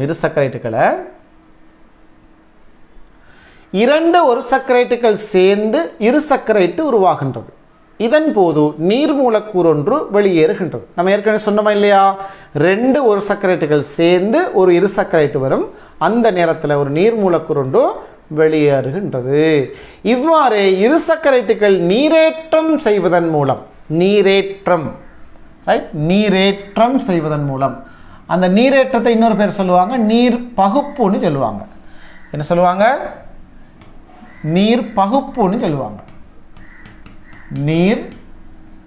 இரு சர்க்கரைட்டுகளை 2 ஒரு சர்க்கரைட்டுகள் சேர்ந்து இரு சர்க்கரைட்டு உருவாகின்றது. இதன் போது நீர் மூலக்கூறு ஒன்று வெளியேறுகின்றது. நம்ம ஏற்கனவே சொன்னோமா இல்லையா? 2 ஒரு சர்க்கரைட்டுகள் சேர்ந்து ஒரு இரு சர்க்கரைட்டு வரும். அந்த நேரத்தில் ஒரு நீர் மூலக்கூறு ஒன்று வெளியேறுகின்றது. இவ்வாறு இரு சர்க்கரைட்டுகள் நீரேற்றம் செய்வதன் மூலம், நீரேற்றம் செய்வதன் மூலம், அந்த நீரேற்றத்தை இன்னொரு பேர் சொல்லுவாங்க நீர் பகுப்புன்னு சொல்லுவாங்க. என்ன சொல்லுவாங்க? நீர் பகுப்புன்னு சொல்லுவாங்க. நீர்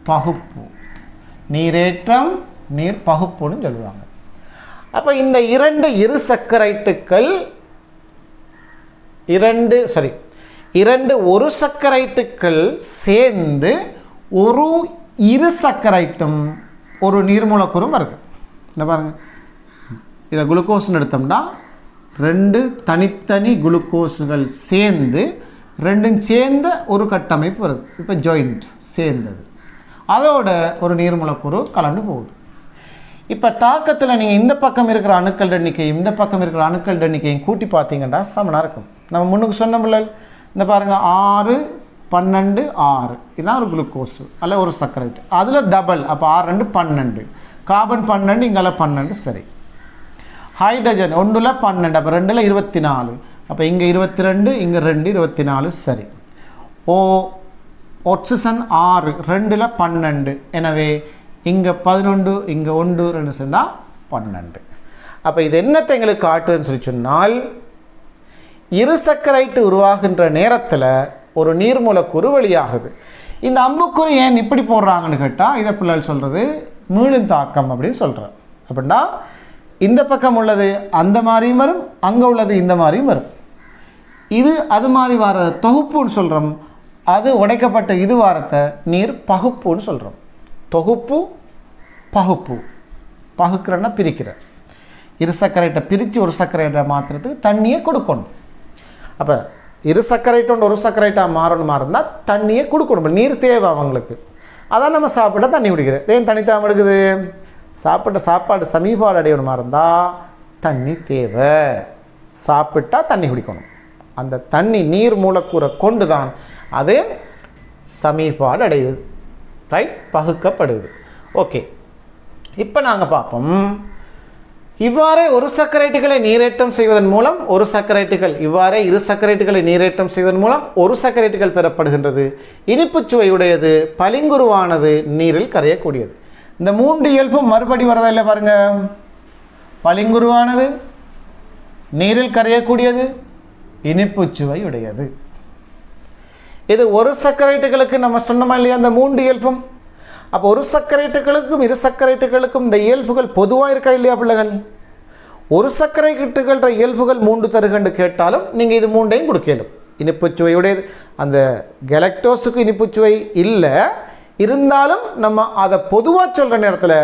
பகுப்பு, நீரேற்றம், நீர் பகுப்புன்னு சொல்லுவாங்க. அப்போ இந்த 2 இரு சர்க்கரைட்டுகள் 2 ஒரு சர்க்கரைட்டுகள் சேர்ந்து ஒரு இரு சர்க்கரைட்டும் ஒரு நீர்மூலக்கூறும் வருது. என்ன பாருங்க, இதை குளுக்கோஸ்ன்னு எடுத்தோம்னா 2 தனித்தனி குளுக்கோஸுகள் சேர்ந்து 2ம் சேர்ந்த ஒரு கட்டமைப்பு வருது. இப்போ ஜாயிண்ட் சேர்ந்தது, அதோட ஒரு நீர்மூலக்கூறு கலந்து போகுது. இப்போ தாக்கத்தில் நீங்கள் இந்த பக்கம் இருக்கிற அணுக்கள் எண்ணிக்கையும் இந்த பக்கம் இருக்கிற அணுக்கள் எண்ணிக்கையும் கூட்டி பார்த்தீங்கன்னா சமனாக இருக்கும். நம்ம முன்னுக்கு சொன்ன பிள்ளைகள் இந்த பாருங்கள் 6, 12, 6 இதுதான் ஒரு குளுக்கோஸு அல்ல ஒரு சர்க்கரைட்டு. அதில் டபுள், அப்போ 6, 2, 12. கார்பன் 12, இங்கே 12. சரி. ஹைட்ரஜன் 1ல் 12, அப்போ 2ல் 24, அப்போ இங்கே 22, இங்கே 2, 24. சரி. ஆக்சிஜன் 6, 2ல் 12, எனவே இங்கே 11, இங்கே 1, 2 சேர்ந்தால் 12. அப்போ இது என்னத்தை எங்களுக்கு காட்டுதுன்னு சொல்லி சொன்னால், இரு சர்க்கரைட்டு உருவாகின்ற நேரத்தில் ஒரு நீர்மூலக்கூறு வெளியாகுது. இந்த அம்புக்குறி ஏன் இப்படி போடுறாங்கன்னு கேட்டால், இதை பிள்ளைகள் சொல்கிறது மீளும் தாக்கம் அப்படின்னு சொல்கிறேன். அப்படின்னா இந்த பக்கம் உள்ளது அந்த மாதிரியும் வரும், அங்கே உள்ளது இந்த மாதிரியும் வரும். இது அது மாதிரி வர தொகுப்புன்னு சொல்கிறோம். அது உடைக்கப்பட்ட இது வாரத்தை நீர் பகுப்புன்னு சொல்கிறோம். தொகுப்பு, பகுப்பு. பகுக்கிறன்னா பிரிக்கிற. இரு சர்க்கரைட்டை பிரித்து ஒரு சர்க்கரைட்டை மாற்றுறதுக்கு தண்ணியை கொடுக்கணும். அப்போ இரு சர்க்கரைட்டோண்டு ஒரு சர்க்கரைட்டாக மாறணுமா இருந்தால் தண்ணியை கொடுக்கணும். நீர் தேவை அவங்களுக்கு. அதான் நம்ம சாப்பிட்டா தண்ணி குடிக்கிறது. ஏன் தண்ணி தேவை எடுக்குது? சாப்பிட்ட சாப்பாடு சமீபாடு அடையணுமா இருந்தால் தண்ணி தேவை. சாப்பிட்டா தண்ணி குடிக்கணும். அந்த தண்ணி நீர் மூலக்கூறை கொண்டு தான் அது சமீபாடு அடையுது. ரைட், பகுக்கப்படுது. ஓகே, இப்போ நாங்கள் பார்ப்போம். இவ்வாறே ஒரு சர்க்கரைட்டுகளை நீரேற்றம் செய்வதன் மூலம் ஒரு சர்க்கரைட்டுகள், இவ்வாறே இரு சர்க்கரைட்டுகளை நீரேற்றம் செய்வதன் மூலம் ஒரு சர்க்கரைட்டுகள் பெறப்படுகின்றது. இனிப்புச் சுவையுடையது, பளிங்குருவானது, நீரில் கரையக்கூடியது. இந்த 3 இயல்பும் மறுபடி வரதா இல்லை பாருங்க. பளிங்குருவானது, நீரில் கரையக்கூடியது, இனிப்பு சுவை உடையது. இது ஒரு சர்க்கரைட்டுகளுக்கு நம்ம சொன்னோமா இல்லையா அந்த 3 இயல்பும். அப்போ ஒரு சர்க்கரைட்டுகளுக்கும் இரு சர்க்கரைட்டுகளுக்கும் இந்த இயல்புகள் பொதுவாக இருக்கா இல்லையா பிள்ளைகள்? ஒரு சர்க்கரைட்டுகள இயல்புகள் 3 தருகண்டு கேட்டாலும் நீங்கள் இது 3ஐயும் கொடுக்கலும். இனிப்பு சுவையுடையது. அந்த கெலக்டோஸுக்கு இனிப்பு சுவை இல்லை, இருந்தாலும் நம்ம அதை பொதுவாக சொல்கிற நேரத்தில்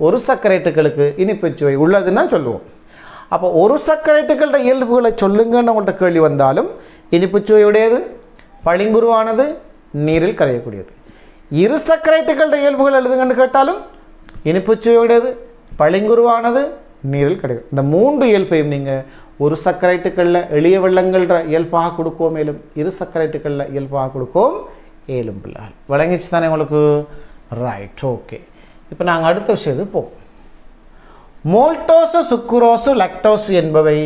ஒரு சர்க்கரைட்டுகளுக்கு இனிப்பு சுவை உள்ளதுன்னா சொல்லுவோம். அப்போ ஒரு சர்க்கரைட்டுகள இயல்புகளை சொல்லுங்கன்னு உங்கள்கிட்ட கேள்வி வந்தாலும் இனிப்பு சுவையுடையது, பளிங்குருவானது, நீரில் கரையக்கூடியது. இரு சர்க்கரைட்டுகள இயல்புகள் எழுதுங்கன்னு கேட்டாலும் இனிப்பு சுவையுடையது, பளிங்குருவானது, நீரில் கரையும். இந்த 3 இயல்பையும் நீங்கள் ஒரு சர்க்கரைட்டுகளில் எளிய வெள்ளங்கள்ன்ற இயல்பாக கொடுக்கவும் மேலும் இரு சர்க்கரைட்டுகளில் இயல்பாக கொடுக்கவும் ஏலும் பிள்ளைகள். விளங்கிச்சு தானே உங்களுக்கு? Right, okay. இப்போ நாங்கள் அடுத்த விஷயத்துக்கு போவோம். மோல்டோசு, சுக்குரோசு, லாக்டோசு என்பவை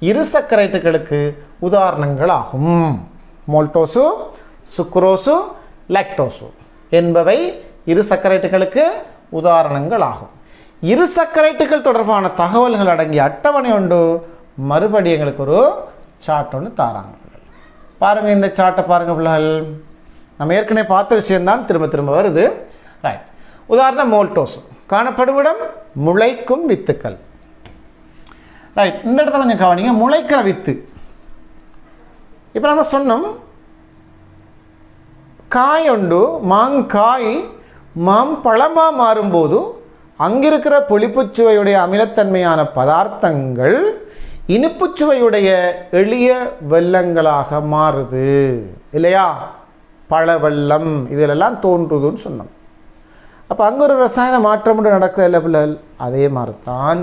இரு சர்க்கரைட்டுகளுக்கு உதாரணங்கள் ஆகும். மோல்டோசு, சுக்குரோசு, லாக்டோசு என்பவை இரு சர்க்கரைட்டுகளுக்கு உதாரணங்கள் ஆகும். இரு சர்க்கரைட்டுகள் தொடர்பான தகவல்கள் அடங்கிய அட்டவணை ஒன்று மறுபடி எங்களுக்கு ஒரு சார்ட் ஒன்று தாராங்க. பாருங்கள், இந்த சார்ட்டை பாருங்கள் பிள்ளைகள். நம்ம ஏற்கனவே பார்த்த விஷயம்தான் திரும்ப திரும்ப வருது. ரைட். உதாரணம் மோல்டோசு காணப்படும் இடம் முளைக்கும் வித்துக்கள். ரைட், இந்த இடத்துல கொஞ்சம் கவனிங்க. முளைக்கிற வித்து. இப்போ நம்ம சொன்னோம் காய் உண்டு, மாங்காய் மாம்பழமாக மாறும்போது அங்கிருக்கிற புளிப்புச்சுவையுடைய அமிலத்தன்மையான பதார்த்தங்கள் இனிப்புச்சுவையுடைய எளிய வெள்ளங்களாக மாறுது இல்லையா? பழ வெள்ளம் இதிலெல்லாம் தோன்றுதுன்னு சொன்னோம். அப்போ அங்கே ஒரு ரசாயன மாற்றம் நடக்குது இல்லை பிள்ளைகள்? அதே மாதிரி தான்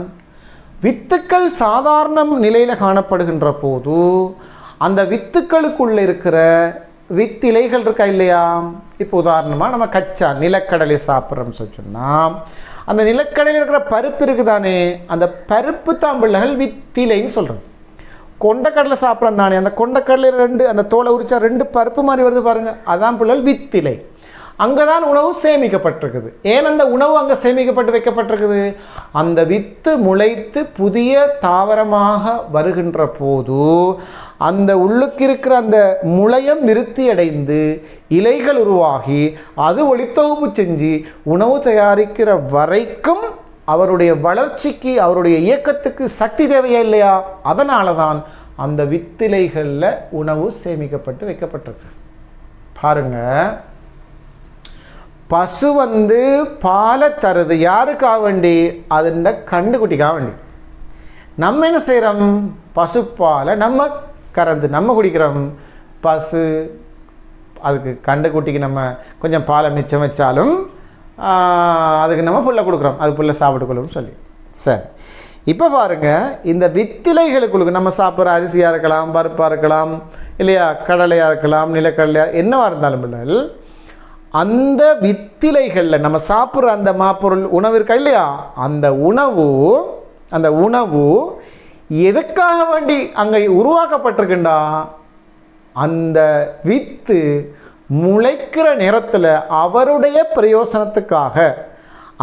வித்துக்கள் சாதாரண நிலையில் காணப்படுகின்ற போது அந்த வித்துக்களுக்குள்ளே இருக்கிற வித்திலைகள் இருக்கா இல்லையா? இப்போ உதாரணமாக நம்ம கச்சா நிலக்கடலை சாப்பிட்றோம்னு சொன்னால் அந்த நிலக்கடலையில் இருக்கிற பருப்பு இருக்குதானே, அந்த பருப்பு தான் பிள்ளைகள் வித்திலைன்னு சொல்கிறது. கொண்டக்கடலை சாப்பிட்றோம் தானே, அந்த கொண்டக்கடலையில் 2 அந்த தோலை உரிச்சா 2 பருப்பு மாதிரி வருது பாருங்கள், அதான் பிள்ளைகள் வித்திலை. அங்கே தான் உணவு சேமிக்கப்பட்டிருக்குது. ஏன் அந்த உணவு அங்கே சேமிக்கப்பட்டு வைக்கப்பட்டிருக்குது? அந்த வித்து முளைத்து புதிய தாவரமாக வருகின்ற போது அந்த உள்ளுக்கு இருக்கிற அந்த முளையம் விருத்தி அடைந்து இலைகள் உருவாகி அது ஒளித்தொகுப்பு செஞ்சு உணவு தயாரிக்கிற வரைக்கும் அவருடைய வளர்ச்சிக்கு அவருடைய இயக்கத்துக்கு சக்தி தேவையா இல்லையா? அதனால தான் அந்த வித்திலைகளில் உணவு சேமிக்கப்பட்டு வைக்கப்பட்டிருக்கு. பாருங்க, பசு பாலை தருது யாருக்காக வேண்டி? அதுண்ட கண்டுக்குட்டிக்காக வேண்டி. நம்ம என்ன செய்கிறோம்? பசுப்பாலை நம்ம கறந்து நம்ம குடிக்கிறோம். பசு அதுக்கு கண்டுக்குட்டிக்கு நம்ம கொஞ்சம் பாலை மிச்சம் வச்சாலும் அதுக்கு நம்ம புல்லை கொடுக்குறோம், அது புல்லை சாப்பிட்டுக்கொள்ளும் சொல்லி. சரி, இப்போ பாருங்கள், இந்த வித்திலைகளுக்குள்ள நம்ம சாப்பிட்ற அரிசியாக இருக்கலாம், பருப்பாக இருக்கலாம் இல்லையா, கடலையாக இருக்கலாம், நிலக்கடலையாக என்னவாக இருந்தாலும் பிள்ளைகள் அந்த வித்திலைகளில் நம்ம சாப்பிட்ற அந்த மாப்பொருள் உணவு இருக்கா இல்லையா? அந்த உணவு எதுக்காக வேண்டி அங்கே உருவாக்கப்பட்டிருக்குண்டா? அந்த வித்து முளைக்கிற நேரத்தில் அவருடைய பிரயோசனத்துக்காக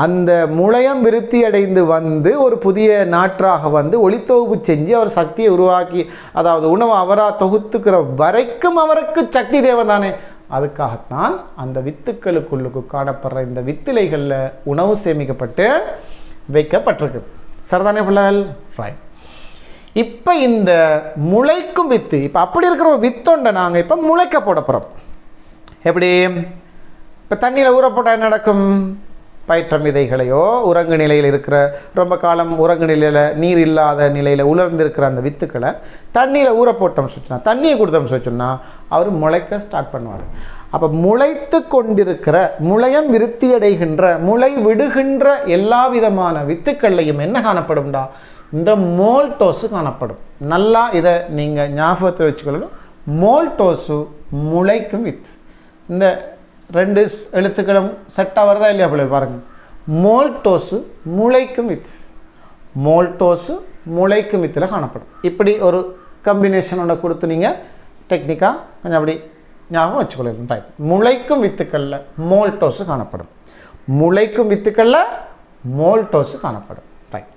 அந்த முளையம் விருத்தி அடைந்து ஒரு புதிய நாற்றாக ஒளித்தொகுப்பு செஞ்சு அவர் சக்தியை உருவாக்கி, அதாவது உணவு அவராக தொகுத்துக்கிற வரைக்கும் அவருக்கு சக்தி தேவைதானே. அதுக்காகத்தான் அந்த வித்துக்களுக்குள்ளுக்கு காணப்படுற இந்த வித்திலைகளில் உணவு சேமிக்கப்பட்டு வைக்கப்பட்டிருக்குது. சரிதானே பிள்ளைகள்? ரைட். இப்போ இந்த முளைக்கும் வித்து, இப்போ அப்படி இருக்கிற ஒரு வித்தொண்டை நாங்கள் இப்போ முளைக்க போட போகிறோம். எப்படி? இப்போ தண்ணியில் ஊற போட்டால் என்ன நடக்கும்? பயிற்றம் விதைகளையோ உறங்கு நிலையில் இருக்கிற ரொம்ப காலம் உறங்கு நிலையில் நீர் இல்லாத நிலையில் உலர்ந்திருக்கிற அந்த வித்துக்களை தண்ணியில் ஊற போட்டோம்னு சொன்னால், தண்ணியை கொடுத்தோம்னு சொன்னால் அவர் முளைக்க ஸ்டார்ட் பண்ணுவார். அப்போ முளைத்து கொண்டிருக்கிற முளையம் விருத்தி அடைகின்ற முளை விடுகின்ற எல்லா விதமான வித்துக்கள்லையும் என்ன காணப்படும்டா? இந்த மோல்டோஸு காணப்படும். நல்லா இதை நீங்கள் ஞாபகத்தில் வச்சுக்கொள்ளணும். மோல்டோஸு முளைக்கும் வித்து. இந்த 2 எழுத்துக்களும் செட்டாக வருதா இல்லையா பிள்ளை? பாருங்கள், மோல்டோஸு முளைக்கும் வித்து. மோல்டோஸு முளைக்கும் வித்தில் காணப்படும். இப்படி ஒரு கம்பினேஷனோட கொடுத்து நீங்கள் டெக்னிக்காக கொஞ்சம் அப்படி ஞாபகம் வச்சுக்கொள்ளணும். ரைட். முளைக்கும் வித்துக்களில் மோல்டோஸு காணப்படும். முளைக்கும் வித்துக்களில் மோல்டோஸு காணப்படும். ரைட்.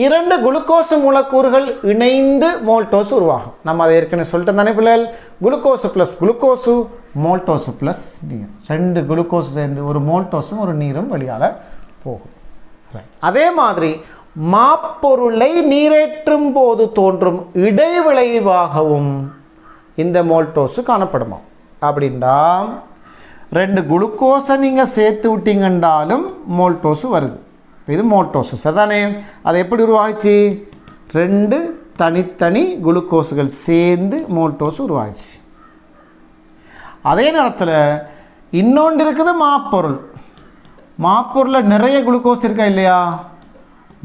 2 குளுக்கோஸ் மூலக்கூறுகள் இணைந்து மோல்டோஸ் உருவாகும். நம்ம அதை ஏற்கனவே சொல்லிட்டு தானே பிள்ளைகள், glucose plus glucose maltose plus நீர், 2 குளுக்கோஸ் சேர்ந்து ஒரு மோல்டோஸும் ஒரு நீரும் வெளியால் போகும். அதே மாதிரி மாப்பொருளை நீரேற்றும் போது தோன்றும் இடைவிளைவாகவும் இந்த மோல்டோஸு காணப்படுமா. அப்படின்னா 2 குளுக்கோஸை நீங்கள் சேர்த்து விட்டீங்கன்றாலும் மோல்டோஸு வருது. இது மோல்டோஸு சரிதானே. அது எப்படி உருவாச்சு, 2 தனித்தனி குளுக்கோஸுகள் சேர்ந்து மோல்டோஸ் உருவாச்சு. அதே நேரத்தில் இன்னொன்று இருக்குது மாப்பொருள். மாப்பொருளில் நிறைய குளுக்கோஸ் இருக்கா இல்லையா,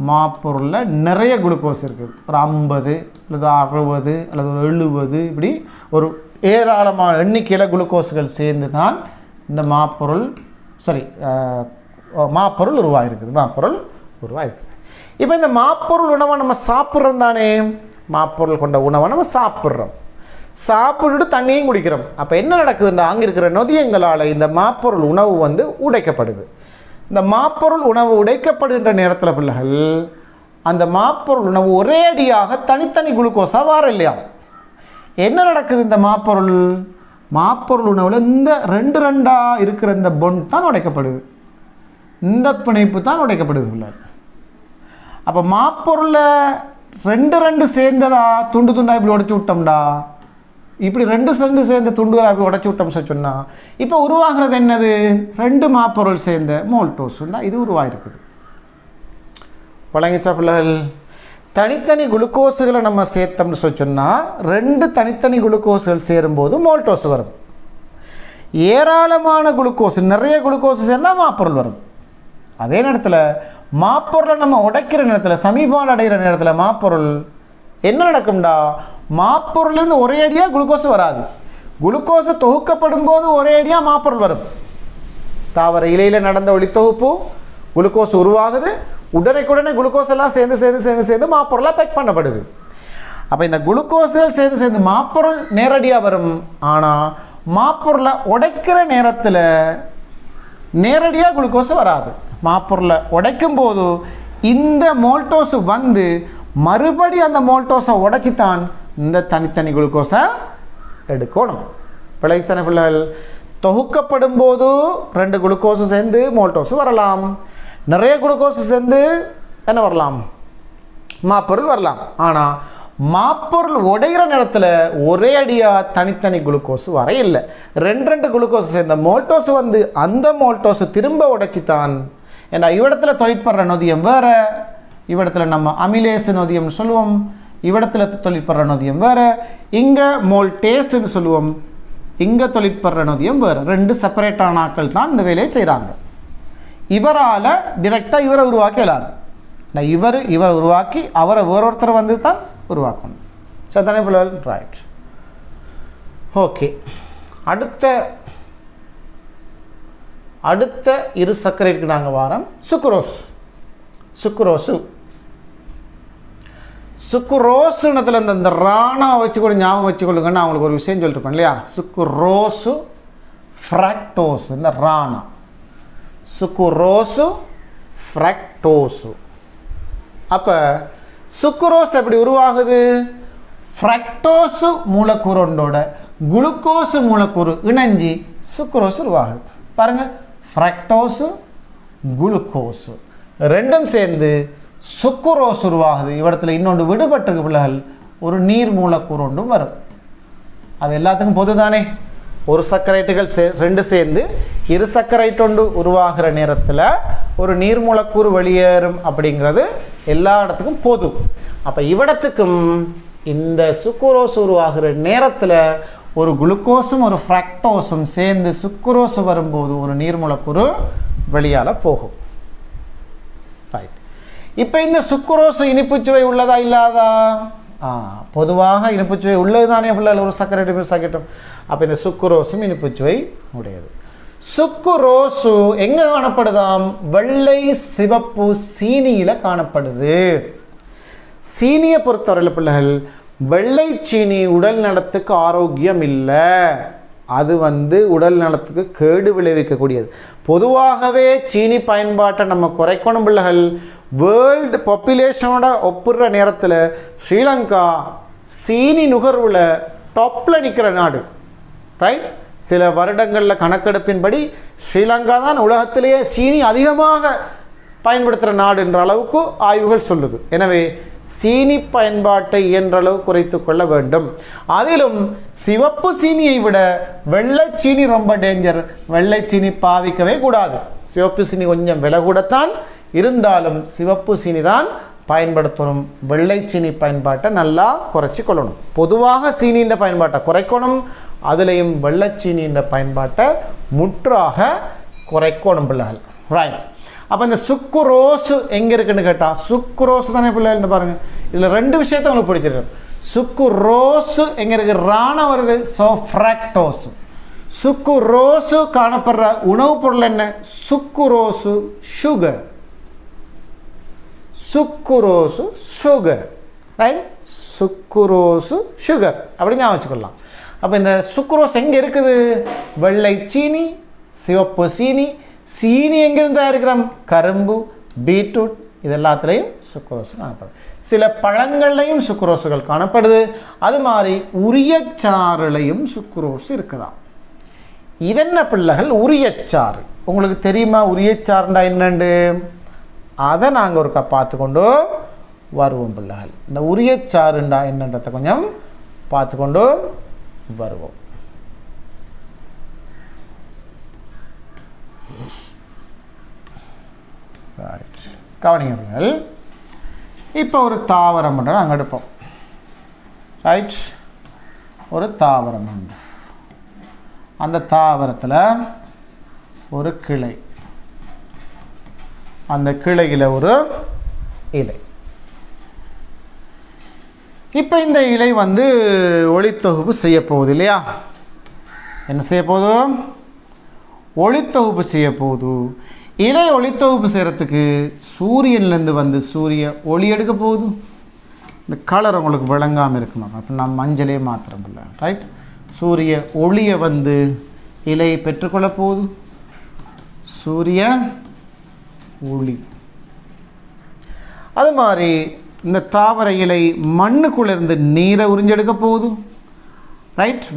மாப்பொருளில் நிறைய குளுக்கோஸ் இருக்குது. ஒரு 50 அல்லது 60 அல்லது ஒரு 70 இப்படி ஒரு ஏராளமான எண்ணிக்கையில் குளுக்கோஸுகள் சேர்ந்து தான் இந்த மாப்பொருள் உருவாகிருக்குது. மாப்பொருள் உருவாகிருக்குது. இப்போ இந்த மாப்பொருள் உணவை நம்ம சாப்பிட்றோம் தானே, மாப்பொருள் கொண்ட உணவை நம்ம சாப்பிட்றோம், சாப்பிட்டுட்டு தண்ணியும் குடிக்கிறோம். அப்போ என்ன நடக்குதுன்னா அங்கே இருக்கிற நொதியங்களால் இந்த மாப்பொருள் உணவு வந்து உடைக்கப்படுது. இந்த மாப்பொருள் உணவு உடைக்கப்படுகின்ற நேரத்தில் பிள்ளைகள் அந்த மாப்பொருள் உணவு ஒரே அடியாக தனித்தனி குளுக்கோஸாக வார இல்லையா. என்ன நடக்குது, இந்த மாப்பொருள் உணவில் இந்த 2 இருக்கிற இந்த பொண்ட் தான் உடைக்கப்படுது, இந்த பிணைப்பு தான் உடைக்கப்படுது பிள்ளை. அப்போ மாப்பொருளில் 2 சேர்ந்ததா துண்டு துண்டா இப்படி உடைச்சி விட்டோம்டா, இப்படி 2 சேர்ந்த துண்டுகள் அப்படி உடைச்சி விட்டோம்னு சொன்னால் இப்போ உருவாகிறது என்னது, 2 மாப்பொருள் சேர்ந்த மோல்டோஸ்னா இது உருவாகிருக்குது. பழங்கிச்சா பிள்ளைகள். தனித்தனி குளுக்கோஸுகளை நம்ம சேர்த்தோம்னு சொன்னால் 2 தனித்தனி குளுக்கோஸுகள் சேரும்போது மோல்டோஸ் வரும். ஏராளமான குளுக்கோஸ், நிறைய குளுக்கோஸ் சேர்ந்தால் மாப்பொருள் வரும். அதே நேரத்தில் மாப்பொருளை நம்ம உடைக்கிற நேரத்தில், சமீபாடு அடைகிற நேரத்தில் மாப்பொருள் என்ன நடக்கும்டா, மாப்பொருளிலிருந்து ஒரே அடியாக குளுக்கோஸ் வராது. குளுக்கோஸை தொகுக்கப்படும் போது ஒரே அடியாக மாப்பொருள் வரும். தாவர இலையில் நடந்த ஒளித்தொகுப்பு, குளுக்கோஸ் உருவாகுது, உடனுக்குடனே குளுக்கோஸ் எல்லாம் சேர்ந்து மாப்பொருளாக பேக் பண்ணப்படுது. அப்போ இந்த குளுக்கோஸ்கள் சேர்ந்து மாப்பொருள் நேரடியாக வரும். ஆனால் மாப்பொருளை உடைக்கிற நேரத்தில் நேரடியாக குளுக்கோஸ் வராது. மாப்பொருளை உடைக்கும் போது இந்த மோல்டோஸ் வந்து மறுபடி அந்த மோல்டோஸை உடைச்சி தான் இந்த தனித்தனி குளுக்கோஸை எடுக்கணும். பிழைத்தன பிள்ளைகள். தொகுக்கப்படும் போது 2 குளுக்கோஸு சேர்ந்து மோல்டோஸு வரலாம், நிறைய குளுக்கோஸு சேர்ந்து என்ன வரலாம், மாப்பொருள் வரலாம். ஆனால் மாப்பொருள் உடைகிற நேரத்தில் ஒரே அடியாக தனித்தனி குளுக்கோஸ் வர இல்லை. 2 குளுக்கோஸ் சேர்ந்த மோல்டோஸ் வந்து அந்த மோல்டோஸு திரும்ப உடைச்சி தான். ஏன்னா இவ்விடத்தில் தொழிற்படுற நொதியம் வேறு, இவ்விடத்தில் நம்ம அமிலேஸ் நொதியம்னு சொல்லுவோம், இவ்விடத்தில் தொழிற்படுற நொதியம் வேறு, இங்கே மோல்டேஸ்ன்னு சொல்லுவோம், இங்கே தொழிற்படுற நொதியம் வேறு. 2 செப்பரேட்டான ஆட்கள் தான் இந்த வேலையை செய்கிறாங்க. இவரால் டிரெக்டாக இவரை உருவாக்கி இல்லாது, இவர் உருவாக்கி அவரை வேறொருத்தர் வந்து தான் உருவாக்கணும். சரி தானே பிள்ளைகள், ரைட். ஓகே, அடுத்த இரு சர்க்கரைக்கு நாங்கள் வாரம் சுக்குரோஸுனத்தில் இந்த ராணா வச்சு கூட ஞாபகம் வச்சுக்கொள்ளுங்கன்னு அவங்களுக்கு ஒரு விஷயம் சொல்லிட்டுருப்பேன் இல்லையா. சுக்குரோஸு ஃப்ராக்டோஸு, இந்த ராணா சுக்குரோஸு ஃப்ராக்டோஸு. அப்போ சுக்குரோஸ் எப்படி உருவாகுது, ஃப்ராக்டோஸு மூலக்கூறு ஒன்றோட குளுக்கோஸு மூலக்கூறு இணைஞ்சி சுக்குரோஸ் உருவாகுது. பாருங்கள், ஃப்ராக்டோஸு குளுக்கோஸு ரெண்டும் சேர்ந்து சுக்குரோஸ் உருவாகுது. இவ்விடத்தில் இன்னொன்று விடுபட்ட பிள்ளைகள் ஒரு நீர் மூலக்கூறு ஒன்றும் வரும். அது எல்லாத்துக்கும் பொது தானே. ஒரு சர்க்கரைட்டுகள் 2 சேர்ந்து இரு சர்க்கரைட்டு ஒன்று உருவாகிற நேரத்தில் ஒரு நீர் மூலக்கூறு வெளியேறும் அப்படிங்கிறது எல்லா இடத்துக்கும் பொது. அப்போ இவ்விடத்துக்கும் இந்த சுக்குரோஸ் உருவாகிற நேரத்தில் ஒரு குளுக்கோஸும் ஒரு ஃப்ராக்டோஸும் சேர்ந்து சுக்குரோஸ் வரும்போது ஒரு நீர் மூலக்கூறு வெளியால் போகும். ரைட். இப்போ இந்த சுக்குரோஸ் இனிப்புச்சுவை உள்ளதா இல்லாதா? பொதுவாக இனிப்புச்சுவை உள்ளது தானே பிள்ளைகள், ஒரு சர்க்கரை சாக்கெட்டும். அப்போ இந்த சுக்குரோஸும் இனிப்புச்சுவை உடையது. சுக்குரோஸு எங்கே காணப்படுதாம்? வெள்ளை சிவப்பு சீனியில் காணப்படுது. சீனியை பொறுத்தவரையில் பிள்ளைகள் வெள்ளை சீனி உடல் நலத்துக்கு ஆரோக்கியம் இல்லை, அது உடல் நலத்துக்கு கேடு விளைவிக்கக்கூடியது. பொதுவாகவே சீனி பயன்பாட்டை நம்ம குறைக்கணும் பிள்ளைகள். வேர்ல்டு பாப்புலேஷனோட ஒப்புற நேரத்தில் ஸ்ரீலங்கா சீனி நுகர்வில் டாப்பில் நிற்கிற நாடு. ரைட்? சில வருடங்களில் கணக்கெடுப்பின்படி ஸ்ரீலங்கா தான் உலகத்திலேயே சீனி அதிகமாக பயன்படுத்துகிற நாடு என்ற அளவுக்கு ஆய்வுகள் சொல்லுது. எனவே சீனி பயன்பாட்டை இயன்ற அளவு குறைத்து கொள்ள வேண்டும். அதிலும் சிவப்பு சீனியை விட வெள்ளை சீனி ரொம்ப டேஞ்சர். வெள்ளை சீனி பாவிக்கவே கூடாது. சிவப்பு சீனி கொஞ்சம் விலை கூடத்தான் இருந்தாலும் சிவப்பு சீனி தான் பயன்படுத்தணும். வெள்ளை சீனி பயன்பாட்டை நல்லா குறைச்சி கொள்ளணும். பொதுவாக சீனியின் பயன்பாட்டை குறைக்கணும். அதுலேயும் வெள்ளச்சீனியின் பயன்பாட்டை முற்றாக குறைக்கணும் பிள்ளைகள். ரைட்? அப்போ இந்த சுக்குரோஸு எங்கே இருக்குன்னு கேட்டால், சுக்குரோஸு தானே பிள்ளைகள் பாருங்கள். இதில் ரெண்டு விஷயத்தை உங்களுக்கு பிடிச்சிருக்கு. சுக்குரோஸு எங்கே இருக்குது? ராண வருது. ஸோ ஃப்ராக்டோஸு. சுக்குரோஸு காணப்படுற உணவுப் பொருள் என்ன? சுக்குரோஸு சுகர். சுக்குரோஸு சுகர். ரைட்? சுக்குரோஸு சுகர் அப்படின்னு ஞாபகம் வச்சுக்கொள்ளலாம். அப்போ இந்த சுக்குரோஸ் எங்கே இருக்குது? வெள்ளை சீனி, சிவப்பு சீனி. சீனி எங்கிருந்து இருக்கிறோம்? கரும்பு, பீட்ரூட், இது எல்லாத்துலேயும் சுக்குரோஸு காணப்படுது. சில பழங்கள்லையும் சுக்குரோஸுகள் காணப்படுது. அது மாதிரி உரியச்சாறுலையும் சுக்குரோஸ் இருக்குதா. இதென்ன பிள்ளைகள் உரியச்சாறு? உங்களுக்கு தெரியுமா உரியச்சாறுண்டா என்னண்டு? அதை நாங்கள் ஒருக்கா பார்த்து கொண்டு வருவோம் பிள்ளைகள். இந்த உரியச்சாறுண்டா என்னன்றதை கொஞ்சம் பார்த்து கொண்டு வருவோம். கவனிங்கள். இப்போ ஒரு தாவரம் ஒன்று நாங்கள் எடுப்போம். ரைட்? ஒரு தாவரம் உண்டு. அந்த தாவரத்தில் ஒரு கிளை, அந்த கிளையில் ஒரு இலை. இப்போ இந்த இலை வந்து ஒளித்தொகுப்பு செய்ய போகுது இல்லையா? என்ன செய்ய போகுது? ஒளித்தொகுப்பு செய்ய போகுது. இலை ஒளித்தொகுப்பு செய்கிறதுக்கு சூரியன்லேருந்து வந்து சூரிய ஒளி எடுக்க போகுது. இந்த கலர் உங்களுக்கு விளங்காமல் இருக்கணும். அப்போ நான் மஞ்சளே மாத்திரம் இல்லை. ரைட்? சூரிய ஒளியை வந்து இலை பெற்றுக்கொள்ள போகுது. சூரிய ஒளி. அது மாதிரி இந்த தாவர இலை மண்ணுக்குள்ளேருந்து நீரை உறிஞ்செடுக்க போகுது. ரைட்?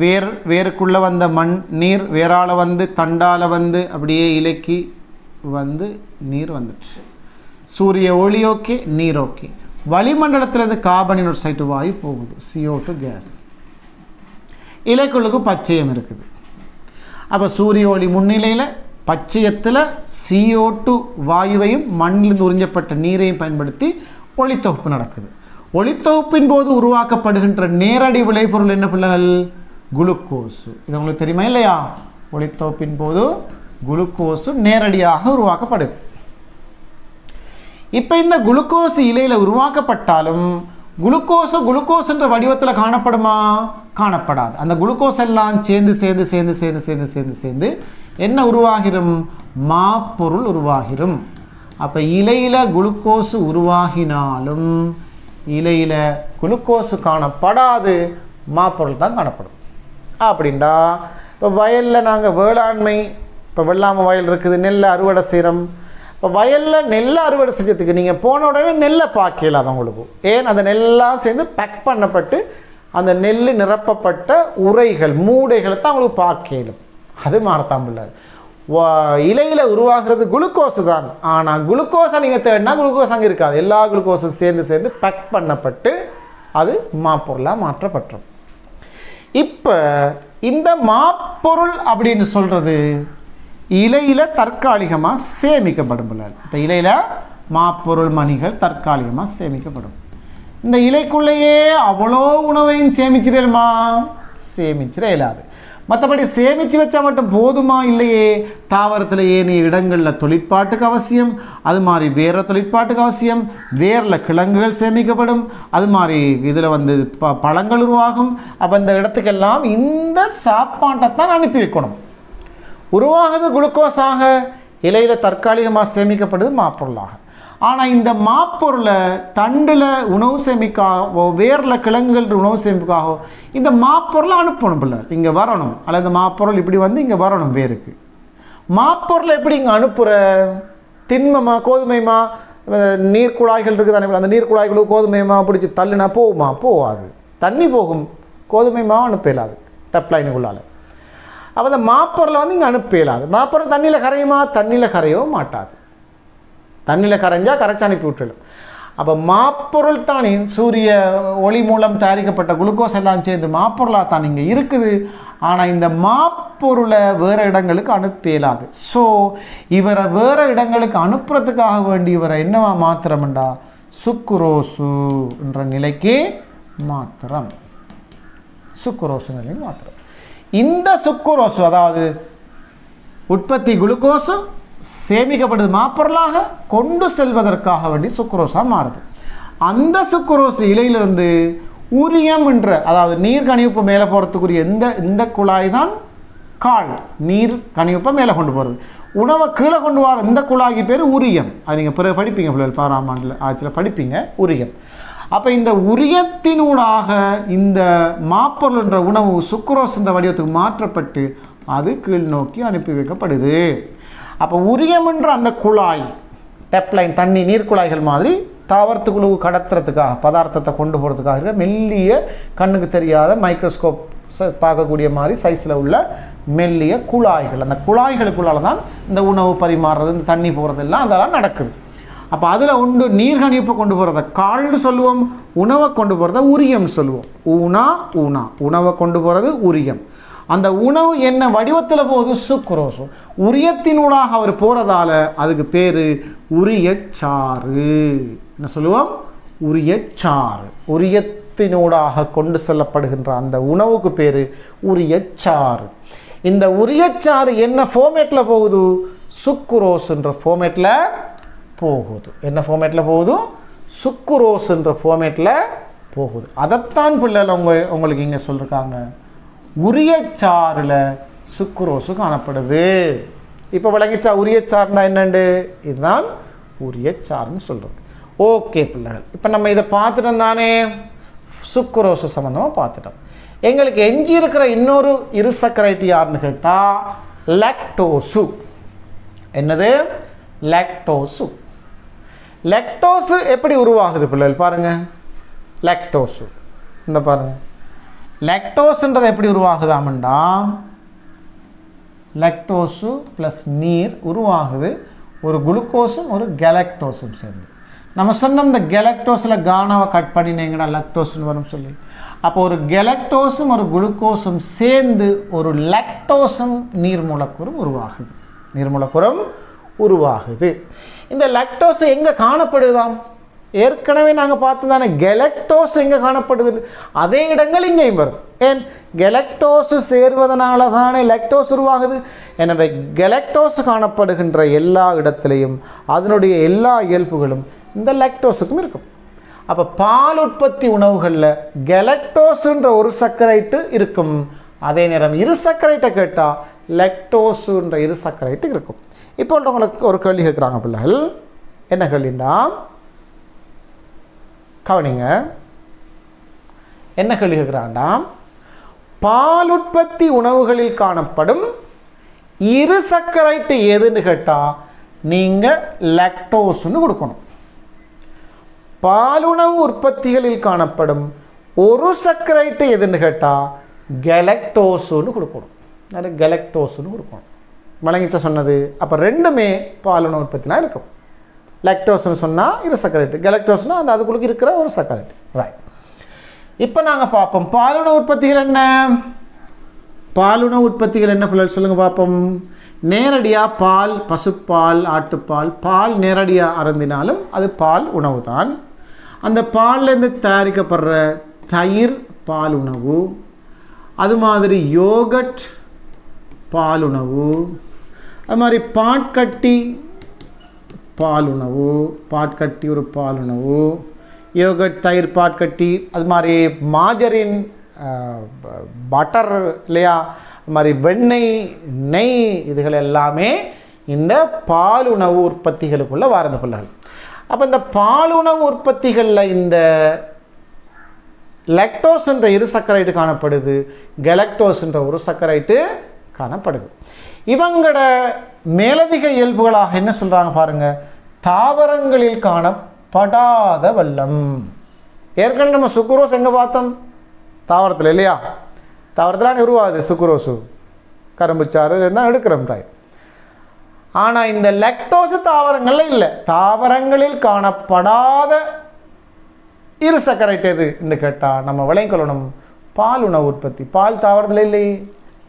வேருக்குள்ளே வந்த மண் நீர் வேறால் வந்து தண்டால் வந்து அப்படியே இலைக்கு வந்து நீர் வந்துட்டு. சூரிய ஒளி ஓகே, நீர் ஓகே. வளிமண்டலத்திலேருந்து கார்பன் மோனாக்சைடு வாயு போகுது, CO2 கேஸ். இலைக்குள்ளுக்கு பச்சையம் இருக்குது. அப்போ சூரிய ஒளி முன்னிலையில் பச்சையத்தில் CO2 வாயுவையும் மண்ணிலிருந்து உறிஞ்சப்பட்ட நீரையும் பயன்படுத்தி ஒளித்தொகுப்பு நடக்குது. ஒளித்தொகுப்பின் போது உருவாக்கப்படுகின்ற நேரடி விளைபொருள் என்ன பிள்ளைகள்? குளுக்கோஸு. இது உங்களுக்கு தெரியுமா இல்லையா? ஒளித்தொகுப்பின் போது குளுக்கோஸு நேரடியாக உருவாக்கப்படுது. இப்போ இந்த குளுக்கோஸ் இலையில் உருவாக்கப்பட்டாலும் குளுக்கோஸ்ன்ற வடிவத்தில் காணப்படுமா? காணப்படாது. அந்த குளுக்கோஸ் எல்லாம் சேர்ந்து சேர்ந்து சேர்ந்து சேர்ந்து சேர்ந்து சேர்ந்து சேர்ந்து என்ன உருவாகிரும்? மாப்பொருள் உருவாகிரும். அப்போ இலையில் குளுக்கோஸ் உருவாகினாலும் இலையில் குளுக்கோஸ் காணப்படாது, மாப்பொருள் தான் காணப்படும். அப்படின்டா இப்போ வயலில் நாங்கள் வேளாண்மை, இப்போ வெள்ளாமை வயல் இருக்குது, நெல்லை அறுவடை செய்கிறோம். இப்போ வயலில் நெல்லை அறுவடை செஞ்சதுக்கு நீங்கள் போன உடனே நெல்லை பார்க்கல. அது உங்களுக்கு ஏன்? அந்த நெல்லாம் சேர்ந்து பேக் பண்ணப்பட்டு அந்த நெல் நிரப்பப்பட்ட உரைகள் மூடைகளை தான் அவங்களுக்கு பார்க்கலும். அது மாறத்தான் பிள்ளைகள். இலையில் உருவாகிறது குளுக்கோஸ் தான். ஆனால் குளுக்கோஸை நீங்கள் தேடினா குளுக்கோஸ் அங்கே இருக்காது. எல்லா குளுக்கோஸும் சேர்ந்து சேர்ந்து பேக் பண்ணப்பட்டு அது மாப்பொருளாக மாற்றப்பட்டுரும். இப்போ இந்த மாப்பொருள் அப்படின்னு சொல்கிறது இலையில் தற்காலிகமாக சேமிக்கப்படும் பிள்ளைகள். இப்போ இலையில் மாப்பொருள் மணிகள் தற்காலிகமாக சேமிக்கப்படும். இந்த இலைக்குள்ளேயே அவ்வளோ உணவையும் சேமிச்சிடலுமா? சேமிச்சிட இயலாது. மற்றபடி சேமித்து வச்சா மட்டும் போதுமா? இல்லையே. தாவரத்தில் ஏனைய இடங்களில் தொழிற்பாட்டுக்கு அவசியம். அது மாதிரி வேற தொழிற்பாட்டுக்கு அவசியம். வேரில் கிழங்குகள் சேமிக்கப்படும். அது மாதிரி இதில் வந்து பழங்கள் உருவாகும். அப்போ இந்த இடத்துக்கெல்லாம் இந்த சாப்பாட்டை தான் அனுப்பி வைக்கணும். உருவாகுது குளுக்கோஸாக, இலையில் தற்காலிகமாக சேமிக்கப்படுது மாப்பொருளாக. ஆனால் இந்த மாப்பொருளை தண்டில் உணவு சேமிக்காகவோ வேரில் கிழங்குகள் உணவு சேமிக்காகவோ இந்த மாப்பொருளை அனுப்பணும் பிள்ளை. இங்கே வரணும். அல்லது மாப்பொருள் இப்படி வந்து இங்கே வரணும் வேருக்கு. மாப்பொருளை எப்படி இங்கே அனுப்புகிற? திண்மமா கோதுமைமா நீர் குழாய்கள் இருக்குது தானே, அந்த நீர் குழாய்களுக்கு கோதுமை மாவு பிடிச்சி தள்ளுனா போகுமா? போகாது. தண்ணி போகும், கோதுமை மாவு அனுப்பலாது டப் லைனுக்குள்ளால். அப்போ அந்த மாப்பொருளை வந்து இங்கே அனுப்பலாது. மாப்பொருள் தண்ணியில் கரையுமா? தண்ணியில் கரையவும் மாட்டாது. தண்ணியில் கரைஞ்சால் கரைச்சி அனுப்பி விட்டுடும். அப்போ மாப்பொருள் தான் சூரிய ஒளி மூலம் தயாரிக்கப்பட்ட குளுக்கோஸ் எல்லாம் சேர்ந்து மாப்பொருளாக தான் இங்கே இருக்குது. ஆனால் இந்த மாப்பொருளை வேறு இடங்களுக்கு அனுப்பலாது. ஸோ இவரை வேறு இடங்களுக்கு அனுப்புறதுக்காக வேண்டி இவரை என்னவா மாத்திரம்டா சுக்குரோசு என்ற நிலைக்கு மாத்திரம். சுக்குரோசு நிலைக்கு மாத்திரம். இந்த சுக்குரோசு அதாவது உற்பத்தி குளுக்கோஸு சேமிக்கப்படுது மாப்பொருளாக கொண்டு செல்வதற்காக வேண்டி சுக்குரோஸாக மாறுது. அந்த சுக்குரோசு இலையிலிருந்து உரியம் என்ற அதாவது நீர் கணிவுப்பு மேலே போகிறதுக்குரிய இந்த குழாய் தான் கால். நீர் கணிவுப்பை மேலே கொண்டு போகிறது, உணவை கீழே கொண்டு வர இந்த குழாய்க்கு பேர் உரியம். அது நீங்கள் பிறகு படிப்பீங்க, பிள்ளைகள் 12ஆம் ஆண்டில் ஆட்சியில் படிப்பீங்க உரியம். அப்போ இந்த உரியத்தினூடாக இந்த மாப்பொருள் என்ற உணவு சுக்குரோஸ் என்ற வடிவத்துக்கு மாற்றப்பட்டு அது கீழ் நோக்கி அனுப்பி வைக்கப்படுது. அப்போ உரியம் என்ற அந்த குழாய் டெப்லைன் தண்ணி நீர் குழாய்கள் மாதிரி தாவரத்துக்குழு கடத்துறதுக்காக பதார்த்தத்தை கொண்டு போகிறதுக்காக மெல்லிய கண்ணுக்கு தெரியாத மைக்ரோஸ்கோப் பார்க்கக்கூடிய மாதிரி சைஸில் உள்ள மெல்லிய குழாய்கள். அந்த குழாய்களுக்குள்ளால தான் இந்த உணவு பரிமாறுறது, இந்த தண்ணி போகிறதெல்லாம் அதெல்லாம் நடக்குது. அப்போ அதில் உண்டு நீர்கணிப்பை கொண்டு போகிறத கால்னு சொல்லுவோம், உணவை கொண்டு போகிறத உரியம் சொல்லுவோம். உணவை கொண்டு போகிறது உரியம். அந்த உணவு என்ன வடிவத்தில் போகுது? சுக்குரோசு. உரியத்தினூடாக அவர் போகிறதால அதுக்கு பேர் உரியச்சாறு. என்ன சொல்லுவோம்? உரியச்சாறு. உரியத்தினூடாக கொண்டு செல்லப்படுகின்ற அந்த உணவுக்கு பேர் உரியச்சாறு. இந்த உரியச்சாறு என்ன ஃபார்மேட்டில் போகுது? சுக்குரோஸ்ன்ற ஃபார்மேட்டில் போகுது. என்ன ஃபார்மேட்டில் போகுது? சுக்குரோஸ்ன்ற ஃபார்மேட்டில் போகுது. அதைத்தான் பிள்ளைகள் உங்களுக்கு இங்கே சொல்லியிருக்காங்க, உரியச்சாறில் சுக்குரோசு காணப்படுது. இப்போ விளங்கிச்சா உரியச்சாறுனா என்னண்டு? இதுதான் உரியச்சாறுன்னு சொல்கிறது. ஓகே பிள்ளைகள், இப்போ நம்ம இதை பார்த்துட்டோம் தானே, சுக்குரோசு சம்மந்தமாக பார்த்துட்டோம். எங்களுக்கு எஞ்சி இருக்கிற இன்னொரு இருசக்கரைட்டு யாருன்னு கேட்டால் லாக்டோசு. என்னது? லாக்டோசு. லாக்டோசு எப்படி உருவாகுது பிள்ளைகள் பாருங்கள். லாக்டோசு இந்த பாருங்கள், லாக்டோஸ்ன்றது எப்படி உருவாகுதாமண்டா, லாக்டோஸு ப்ளஸ் நீர் உருவாகுது ஒரு குளுக்கோஸும் ஒரு கெலக்டோஸும் சேர்ந்து. நம்ம சொன்னோம் இந்த கெலக்டோஸில் கானாவை கட் பண்ணினீங்கன்னா லாக்டோஸ்ன்னு வரும் சொல்லி. அப்போ ஒரு கெலக்டோஸும் ஒரு குளுக்கோஸும் சேர்ந்து ஒரு லாக்டோஸும் நீர் மூலக்கூறும் உருவாகுது. நீர் மூலக்கூறும் உருவாகுது. இந்த லாக்டோஸ் எங்கே காணப்படுதாம்? ஏற்கனவே நாங்கள் பார்த்து தானே கெலக்டோஸ் எங்கே காணப்படுது, அதே இடங்கள் இங்கேயும் வரும். ஏன்? கெலக்டோஸ் சேர்வதனால தானே லாக்டோஸ் உருவாகுது. எனவே கெலக்டோஸ் காணப்படுகின்ற எல்லா இடத்துலையும் அதனுடைய எல்லா இயல்புகளும் இந்த லாக்டோஸுக்கும் இருக்கும். அப்போ பால் உற்பத்தி உணவுகளில் கெலக்டோஸுன்ற ஒரு சர்க்கரைட்டு இருக்கும். அதே நேரம் இரு சர்க்கரைட்டை கேட்டால் லாக்டோஸுன்ற இரு சர்க்கரைட்டு இருக்கும். இப்போ உங்களுக்கு ஒரு கேள்வி கேட்குறாங்க பிள்ளைகள். என்ன கேள்வின்னா கவனிங்க, என்ன கேள்வி கேட்குறாங்கன்னா, பால் உற்பத்தி உணவுகளில் காணப்படும் இரு சர்க்கரைட்டு எதுன்னு கேட்டால் நீங்கள் லாக்டோஸ்ன்னு கொடுக்கணும். பாலுணவு உற்பத்திகளில் காணப்படும் ஒரு சர்க்கரைட்டு எதுன்னு கேட்டால் கெலக்டோஸ்ன்னு கொடுக்கணும். கெலக்டோஸ்ன்னு கொடுக்கணும். வழங்கிச்ச சொன்னது. அப்போ ரெண்டுமே பாலுணவு உற்பத்திலாம் இருக்கும். லாக்டோஸ்னு சொன்னால் இரு சர்க்கரைட்டு, கெலக்டோஸ்னால் அந்த அதுக்குள்ளே இருக்கிற ஒரு சர்க்கரைட்டு. ரைட். இப்போ நாங்கள் பார்ப்போம் பாலுணவு உற்பத்திகள் என்ன. பாலுணவு உற்பத்திகள் என்ன பிள்ளைகள் சொல்லுங்கள் பார்ப்போம். நேரடியாக பால், பசுப்பால், ஆட்டுப்பால், பால் நேரடியாக அருந்தினாலும் அது பால் உணவு தான். அந்த பால்லேருந்து தயாரிக்கப்படுற தயிர் பால் உணவு, அது மாதிரி யோகட் பால் உணவு, அது மாதிரி பாட்கட்டி பால் உணவு, பாட்கட்டி ஒரு பால் உணவு, யோகட் தயிர் பாட்கட்டி, அது மாதிரி மாஜரின் பட்டர் இல்லையா, அது மாதிரி வெண்ணெய் நெய், இதுகள் எல்லாமே இந்த பால் உணவு உற்பத்திகளுக்குள்ளே வாரது பிள்ளைகள். அப்போ இந்த பால் உணவு உற்பத்திகளில் இந்த லாக்டோஸ் என்ற இரு சர்க்கரைட்டு காணப்படுது, கெலக்டோஸ் என்ற ஒரு சர்க்கரைட்டு காணப்படுது. இவங்களோட மேலதிக இயல்புகளாக என்ன சொல்கிறாங்க பாருங்கள், தாவரங்களில் காணப்படாத வெள்ளம். ஏற்கனவே நம்ம சுக்குரோஸ் எங்கே பார்த்தோம்? தாவரத்தில் இல்லையா? தாவரத்தில் உருவாகுது சுக்குரோஸு, கரும்புச்சாறு இருந்தால் எடுக்கிறோம் ட்ரை. ஆனால் இந்த லெக்டோஸு தாவரங்களில் இல்லை. தாவரங்களில் காணப்படாத இரு சக்கரைட்டு எது என்று கேட்டால் நம்ம விளையங்கொள்ளணும் பால் உணவு உற்பத்தி. பால் தாவரத்தில் இல்லை.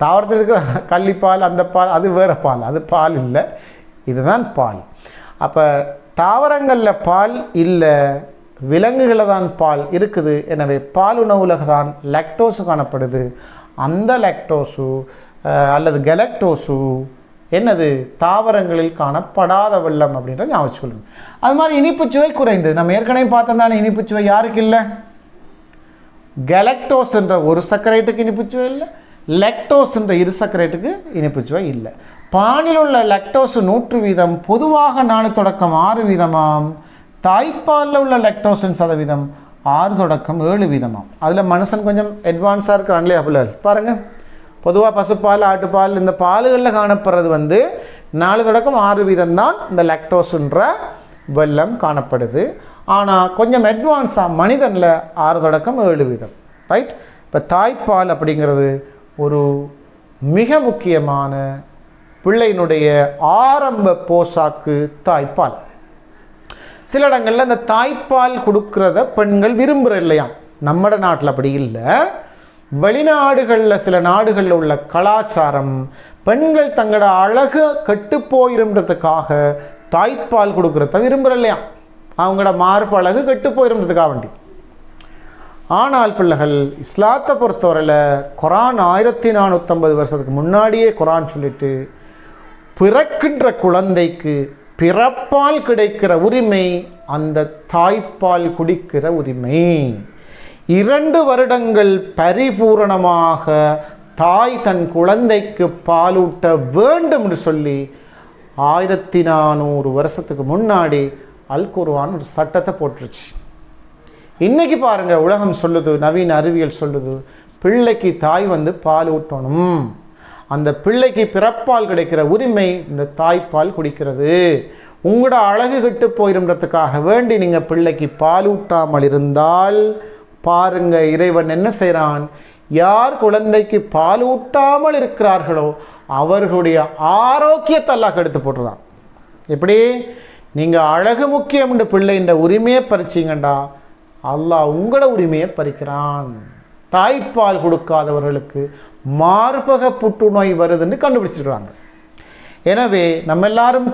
தாவரத்தில் இருக்கிற கள்ளிப்பால், அந்த பால் அது வேறு பால், அது பால் இல்லை, இதுதான் பால். அப்போ தாவரங்களில் பால் இல்லை, விலங்குகளில் தான் பால் இருக்குது. எனவே பால் உணவுல தான் லாக்டோஸு காணப்படுது. அந்த லாக்டோஸு அல்லது கெலக்டோஸு என்னது? தாவரங்களில் காணப்படாத வெள்ளம் அப்படின்றத ஞாபகம் சொல்லணும். அது மாதிரி இனிப்புச்சுவை குறைந்து, நம்ம ஏற்கனவே பார்த்தோம் இனிப்புச்சுவை யாருக்கு இல்லை? கெலக்டோஸ் என்ற ஒரு சர்க்கரைட்டுக்கு இனிப்புச்சுவை இல்லை, லெக்டோஸ் என்ற இரு சர்க்கரைட்டுக்கு இனிப்புச்சுவை இல்லை. பாலில் உள்ள லெக்டோஸ் 100%, பொதுவாக 4-6%. தாய்ப்பாலில் உள்ள லெக்டோஸின் சதவீதம் 6-7%. அதில் மனுஷன் கொஞ்சம் அட்வான்ஸாக இருக்கிறாங்களே அப்படியே பாருங்கள். பொதுவாக பசுப்பால், ஆட்டுப்பால், இந்த பால்களில் காணப்படுறது 4-6% தான் இந்த லெக்டோஸ்ன்ற வெள்ளம் காணப்படுது. ஆனால் கொஞ்சம் அட்வான்ஸாக மனிதனில் 6-7%. ரைட். இப்போ தாய்ப்பால் அப்படிங்கிறது ஒரு மிக முக்கியமான பிள்ளையினுடைய ஆரம்ப போஷாக்கு தாய்ப்பால். சில இடங்களில் இந்த தாய்ப்பால் கொடுக்கிறத பெண்கள் விரும்புகிற இல்லையா? நம்ம நாட்டில் அப்படி இல்லை. வெளிநாடுகளில், சில நாடுகளில் உள்ள கலாச்சாரம் பெண்கள் தங்களோட அழகு கெட்டு போயிருன்றதுக்காக தாய்ப்பால் கொடுக்குறத விரும்புகிற இல்லையா? அவங்களோட மார்பு அழகு கெட்டு போயிருன்றதுக்காக வேண்டி. ஆனால் பிள்ளைகள் இஸ்லாத்தை பொறுத்தவரையில் குரான் 1450 வருஷத்துக்கு முன்னாடியே குரான் சொல்லிட்டு பிறக்கின்ற குழந்தைக்கு பிறப்பால் கிடைக்கிற உரிமை அந்த தாய்ப்பால் குடிக்கிற உரிமை. 2 வருடங்கள் பரிபூரணமாக தாய் தன் குழந்தைக்கு பாலூட்ட வேண்டும் என்று சொல்லி 1400 வருஷத்துக்கு முன்னாடி அல் குர்ஆன் ஒரு சட்டத்தை போட்டுருச்சு. இன்னைக்கு பாருங்க, உலகம் சொல்லுது, நவீன அறிவியல் சொல்லுது, பிள்ளைக்கு தாய் பால் ஊட்டணும், அந்த பிள்ளைக்கு பிறப்பால் கிடைக்கிற உரிமை இந்த தாய்ப்பால் குடிக்கிறது. உங்களோட அழகு கெட்டு போயிருன்றதுக்காக வேண்டி நீங்கள் பிள்ளைக்கு பால் ஊட்டாமல் இருந்தால் பாருங்க, இறைவன் என்ன செய்கிறான்? யார் குழந்தைக்கு பால் ஊட்டாமல் இருக்கிறார்களோ அவர்களுடைய ஆரோக்கியத்தை அல்லாஹ் எடுத்து போட்டுருதான். எப்படி? நீங்கள் அழகு முக்கியம் என்று பிள்ளை இந்த உரிமையை பறிச்சிங்கண்டா அல்லாஹ் உங்களோட உரிமையை பறிக்கிறான். தாய்ப்பால் கொடுக்காதவர்களுக்கு மார்பக புற்றுநோய் வருதுன்னு கண்டுபிடிச்சிருக்காங்க. எனவே நம்ம எல்லாரும்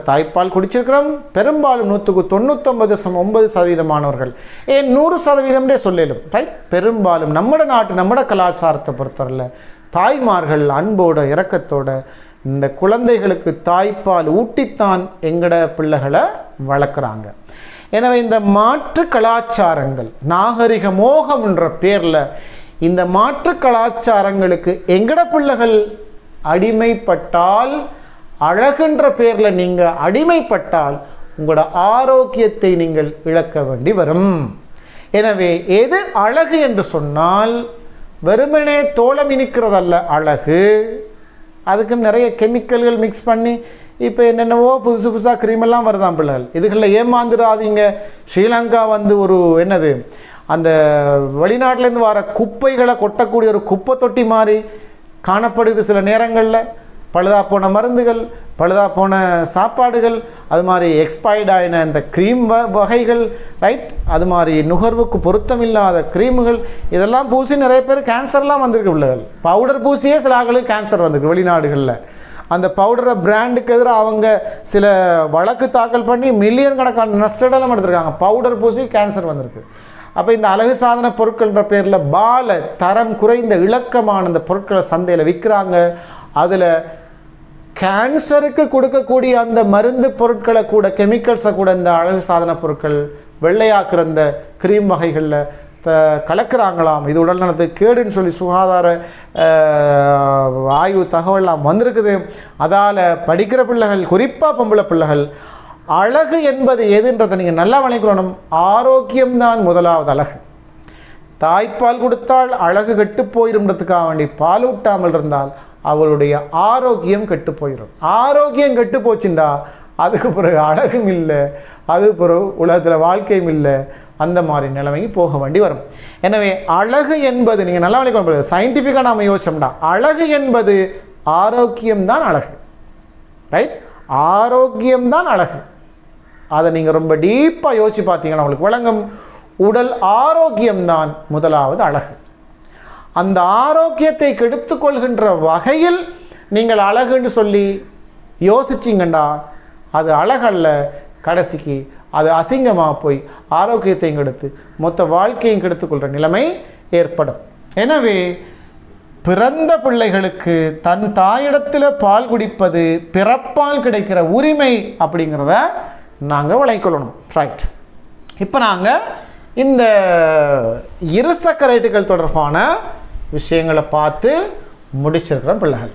தாய்ப்பால் குடிச்சிருக்கிறோம். பெரும்பாலும் 99.9% ஏன் 100% சொல்லலும் ரைட். பெரும்பாலும் நம்ம நாட்டு, நம்ம கலாச்சாரத்தை பொறுத்தவரையில் தாய்மார்கள் அன்போட இரக்கத்தோட இந்த குழந்தைகளுக்கு தாய்ப்பால் ஊட்டித்தான் எங்கட பிள்ளைகளை வளர்க்குறாங்க. எனவே இந்த மாற்று கலாச்சாரங்கள், நாகரிக மோகம் என்ற பேரில் இந்த மாற்று கலாச்சாரங்களுக்கு எங்கட பிள்ளைகள் அடிமைப்பட்டால், அழகுன்ற பேரில் நீங்கள் அடிமைப்பட்டால் உங்களோட ஆரோக்கியத்தை நீங்கள் இழக்க வேண்டி வரும். எனவே எது அழகு என்று சொன்னால் வெறுமனே தோளம் இனிக்கிறதல்ல அழகு. அதுக்கு நிறைய கெமிக்கல்கள் மிக்ஸ் பண்ணி இப்போ என்னென்னவோ புதுசு புதுசாக க்ரீமெல்லாம் வருதான் பிள்ளைகள். இதுகளில் ஏமாந்துடாதீங்க. ஸ்ரீலங்கா ஒரு என்னது, அந்த வெளிநாட்டிலேருந்து வர குப்பைகளை கொட்டக்கூடிய ஒரு குப்பை தொட்டி மாதிரி காணப்படுது. சில நேரங்களில் பழுதா போன மருந்துகள், பழுதா போன சாப்பாடுகள், அது மாதிரி எக்ஸ்பைர்ட் ஆகின இந்த க்ரீம் வகைகள் ரைட், அது மாதிரி நுகர்வுக்கு பொருத்தமில்லாத க்ரீமுகள், இதெல்லாம் பூசி நிறைய பேர் கேன்சர்லாம் வந்திருக்கு பிள்ளைகள். பவுடர் பூசியே சில ஆளுக்கு கேன்சர் வந்திருக்கு வெளிநாடுகளில். அந்த பவுடரை பிராண்டுக்கு எதிராக அவங்க சில வழக்கு தாக்கல் பண்ணி மில்லியன் கணக்கான நஷ்டடெல்லாம் எடுத்திருக்காங்க. பவுடர் பூசி கேன்சர் வந்திருக்கு. அப்போ இந்த அழகு சாதன பொருட்கள்ன்ற பேரில் தரம் குறைந்த இலக்கமான இந்த பொருட்களை சந்தையில் விற்கிறாங்க. அதில் கேன்சருக்கு கொடுக்கக்கூடிய அந்த மருந்து பொருட்களை கூட, கெமிக்கல்ஸை கூட இந்த அழகு சாதன பொருட்கள் வெள்ளையாக்குற இந்த க்ரீம் வகைகளில் கலக்கிறாங்களாம். இது உடல் நலத்துக்கு கேடுன்னு சொல்லி சுகாதார ஆய்வு தகவலாம் வந்திருக்குது. அதால் படிக்கிற பிள்ளைகள், குறிப்பாக பொம்பளை பிள்ளைகள், அழகு என்பது எதுன்றதை நீங்கள் நல்லா வணங்கணும். ஆரோக்கியம்தான் முதலாவது அழகு. தாய்ப்பால் கொடுத்தால் அழகு கெட்டு போயிருன்றதுக்காக வேண்டி பால் ஊட்டாமல் இருந்தால் அவளுடைய ஆரோக்கியம் கெட்டு போயிடும். ஆரோக்கியம் கெட்டு போச்சுண்டா அதுக்கு பிறகு அழகும் இல்லை, அதுக்கு பிறகு உலகத்தில் வாழ்க்கையும் இல்லை, அந்த மாதிரி நிலைமைக்கு போக வேண்டி வரும். எனவே அழகு என்பது நீங்கள் நல்லா விளக்க சயின்டிஃபிக்காக நாம் யோசிச்சோம்னா அழகு என்பது ஆரோக்கியம்தான் அழகு. ரைட்? ஆரோக்கியம்தான் அழகு. அதை நீங்கள் ரொம்ப டீப்பாக யோசிச்சு பார்த்தீங்கன்னா உங்களுக்கு விளங்கும். உடல் ஆரோக்கியம்தான் முதலாவது அழகு. அந்த ஆரோக்கியத்தை கெடுத்துக்கொள்கின்ற வகையில் நீங்கள் அழகுன்னு சொல்லி யோசிச்சிங்கண்டா அது அழகல்ல, கடைசிக்கு அது அசிங்கமாக போய் ஆரோக்கியத்தையும் கெடுத்து மொத்த வாழ்க்கையும் கெடுத்துக்கொள்கிற நிலைமை ஏற்படும். எனவே பிறந்த பிள்ளைகளுக்கு தன் தாயிடத்தில் பால் குடிப்பது பிறப்பால் கிடைக்கிற உரிமை அப்படிங்கிறத நாங்கள் விளைக்கொள்ளணும். ரைட். இப்போ நாங்கள் இந்த இருசக்கரைட்டுகள் தொடர்பான விஷயங்களை பார்த்து முடிச்சிருக்கிறோம் பிள்ளைகள்.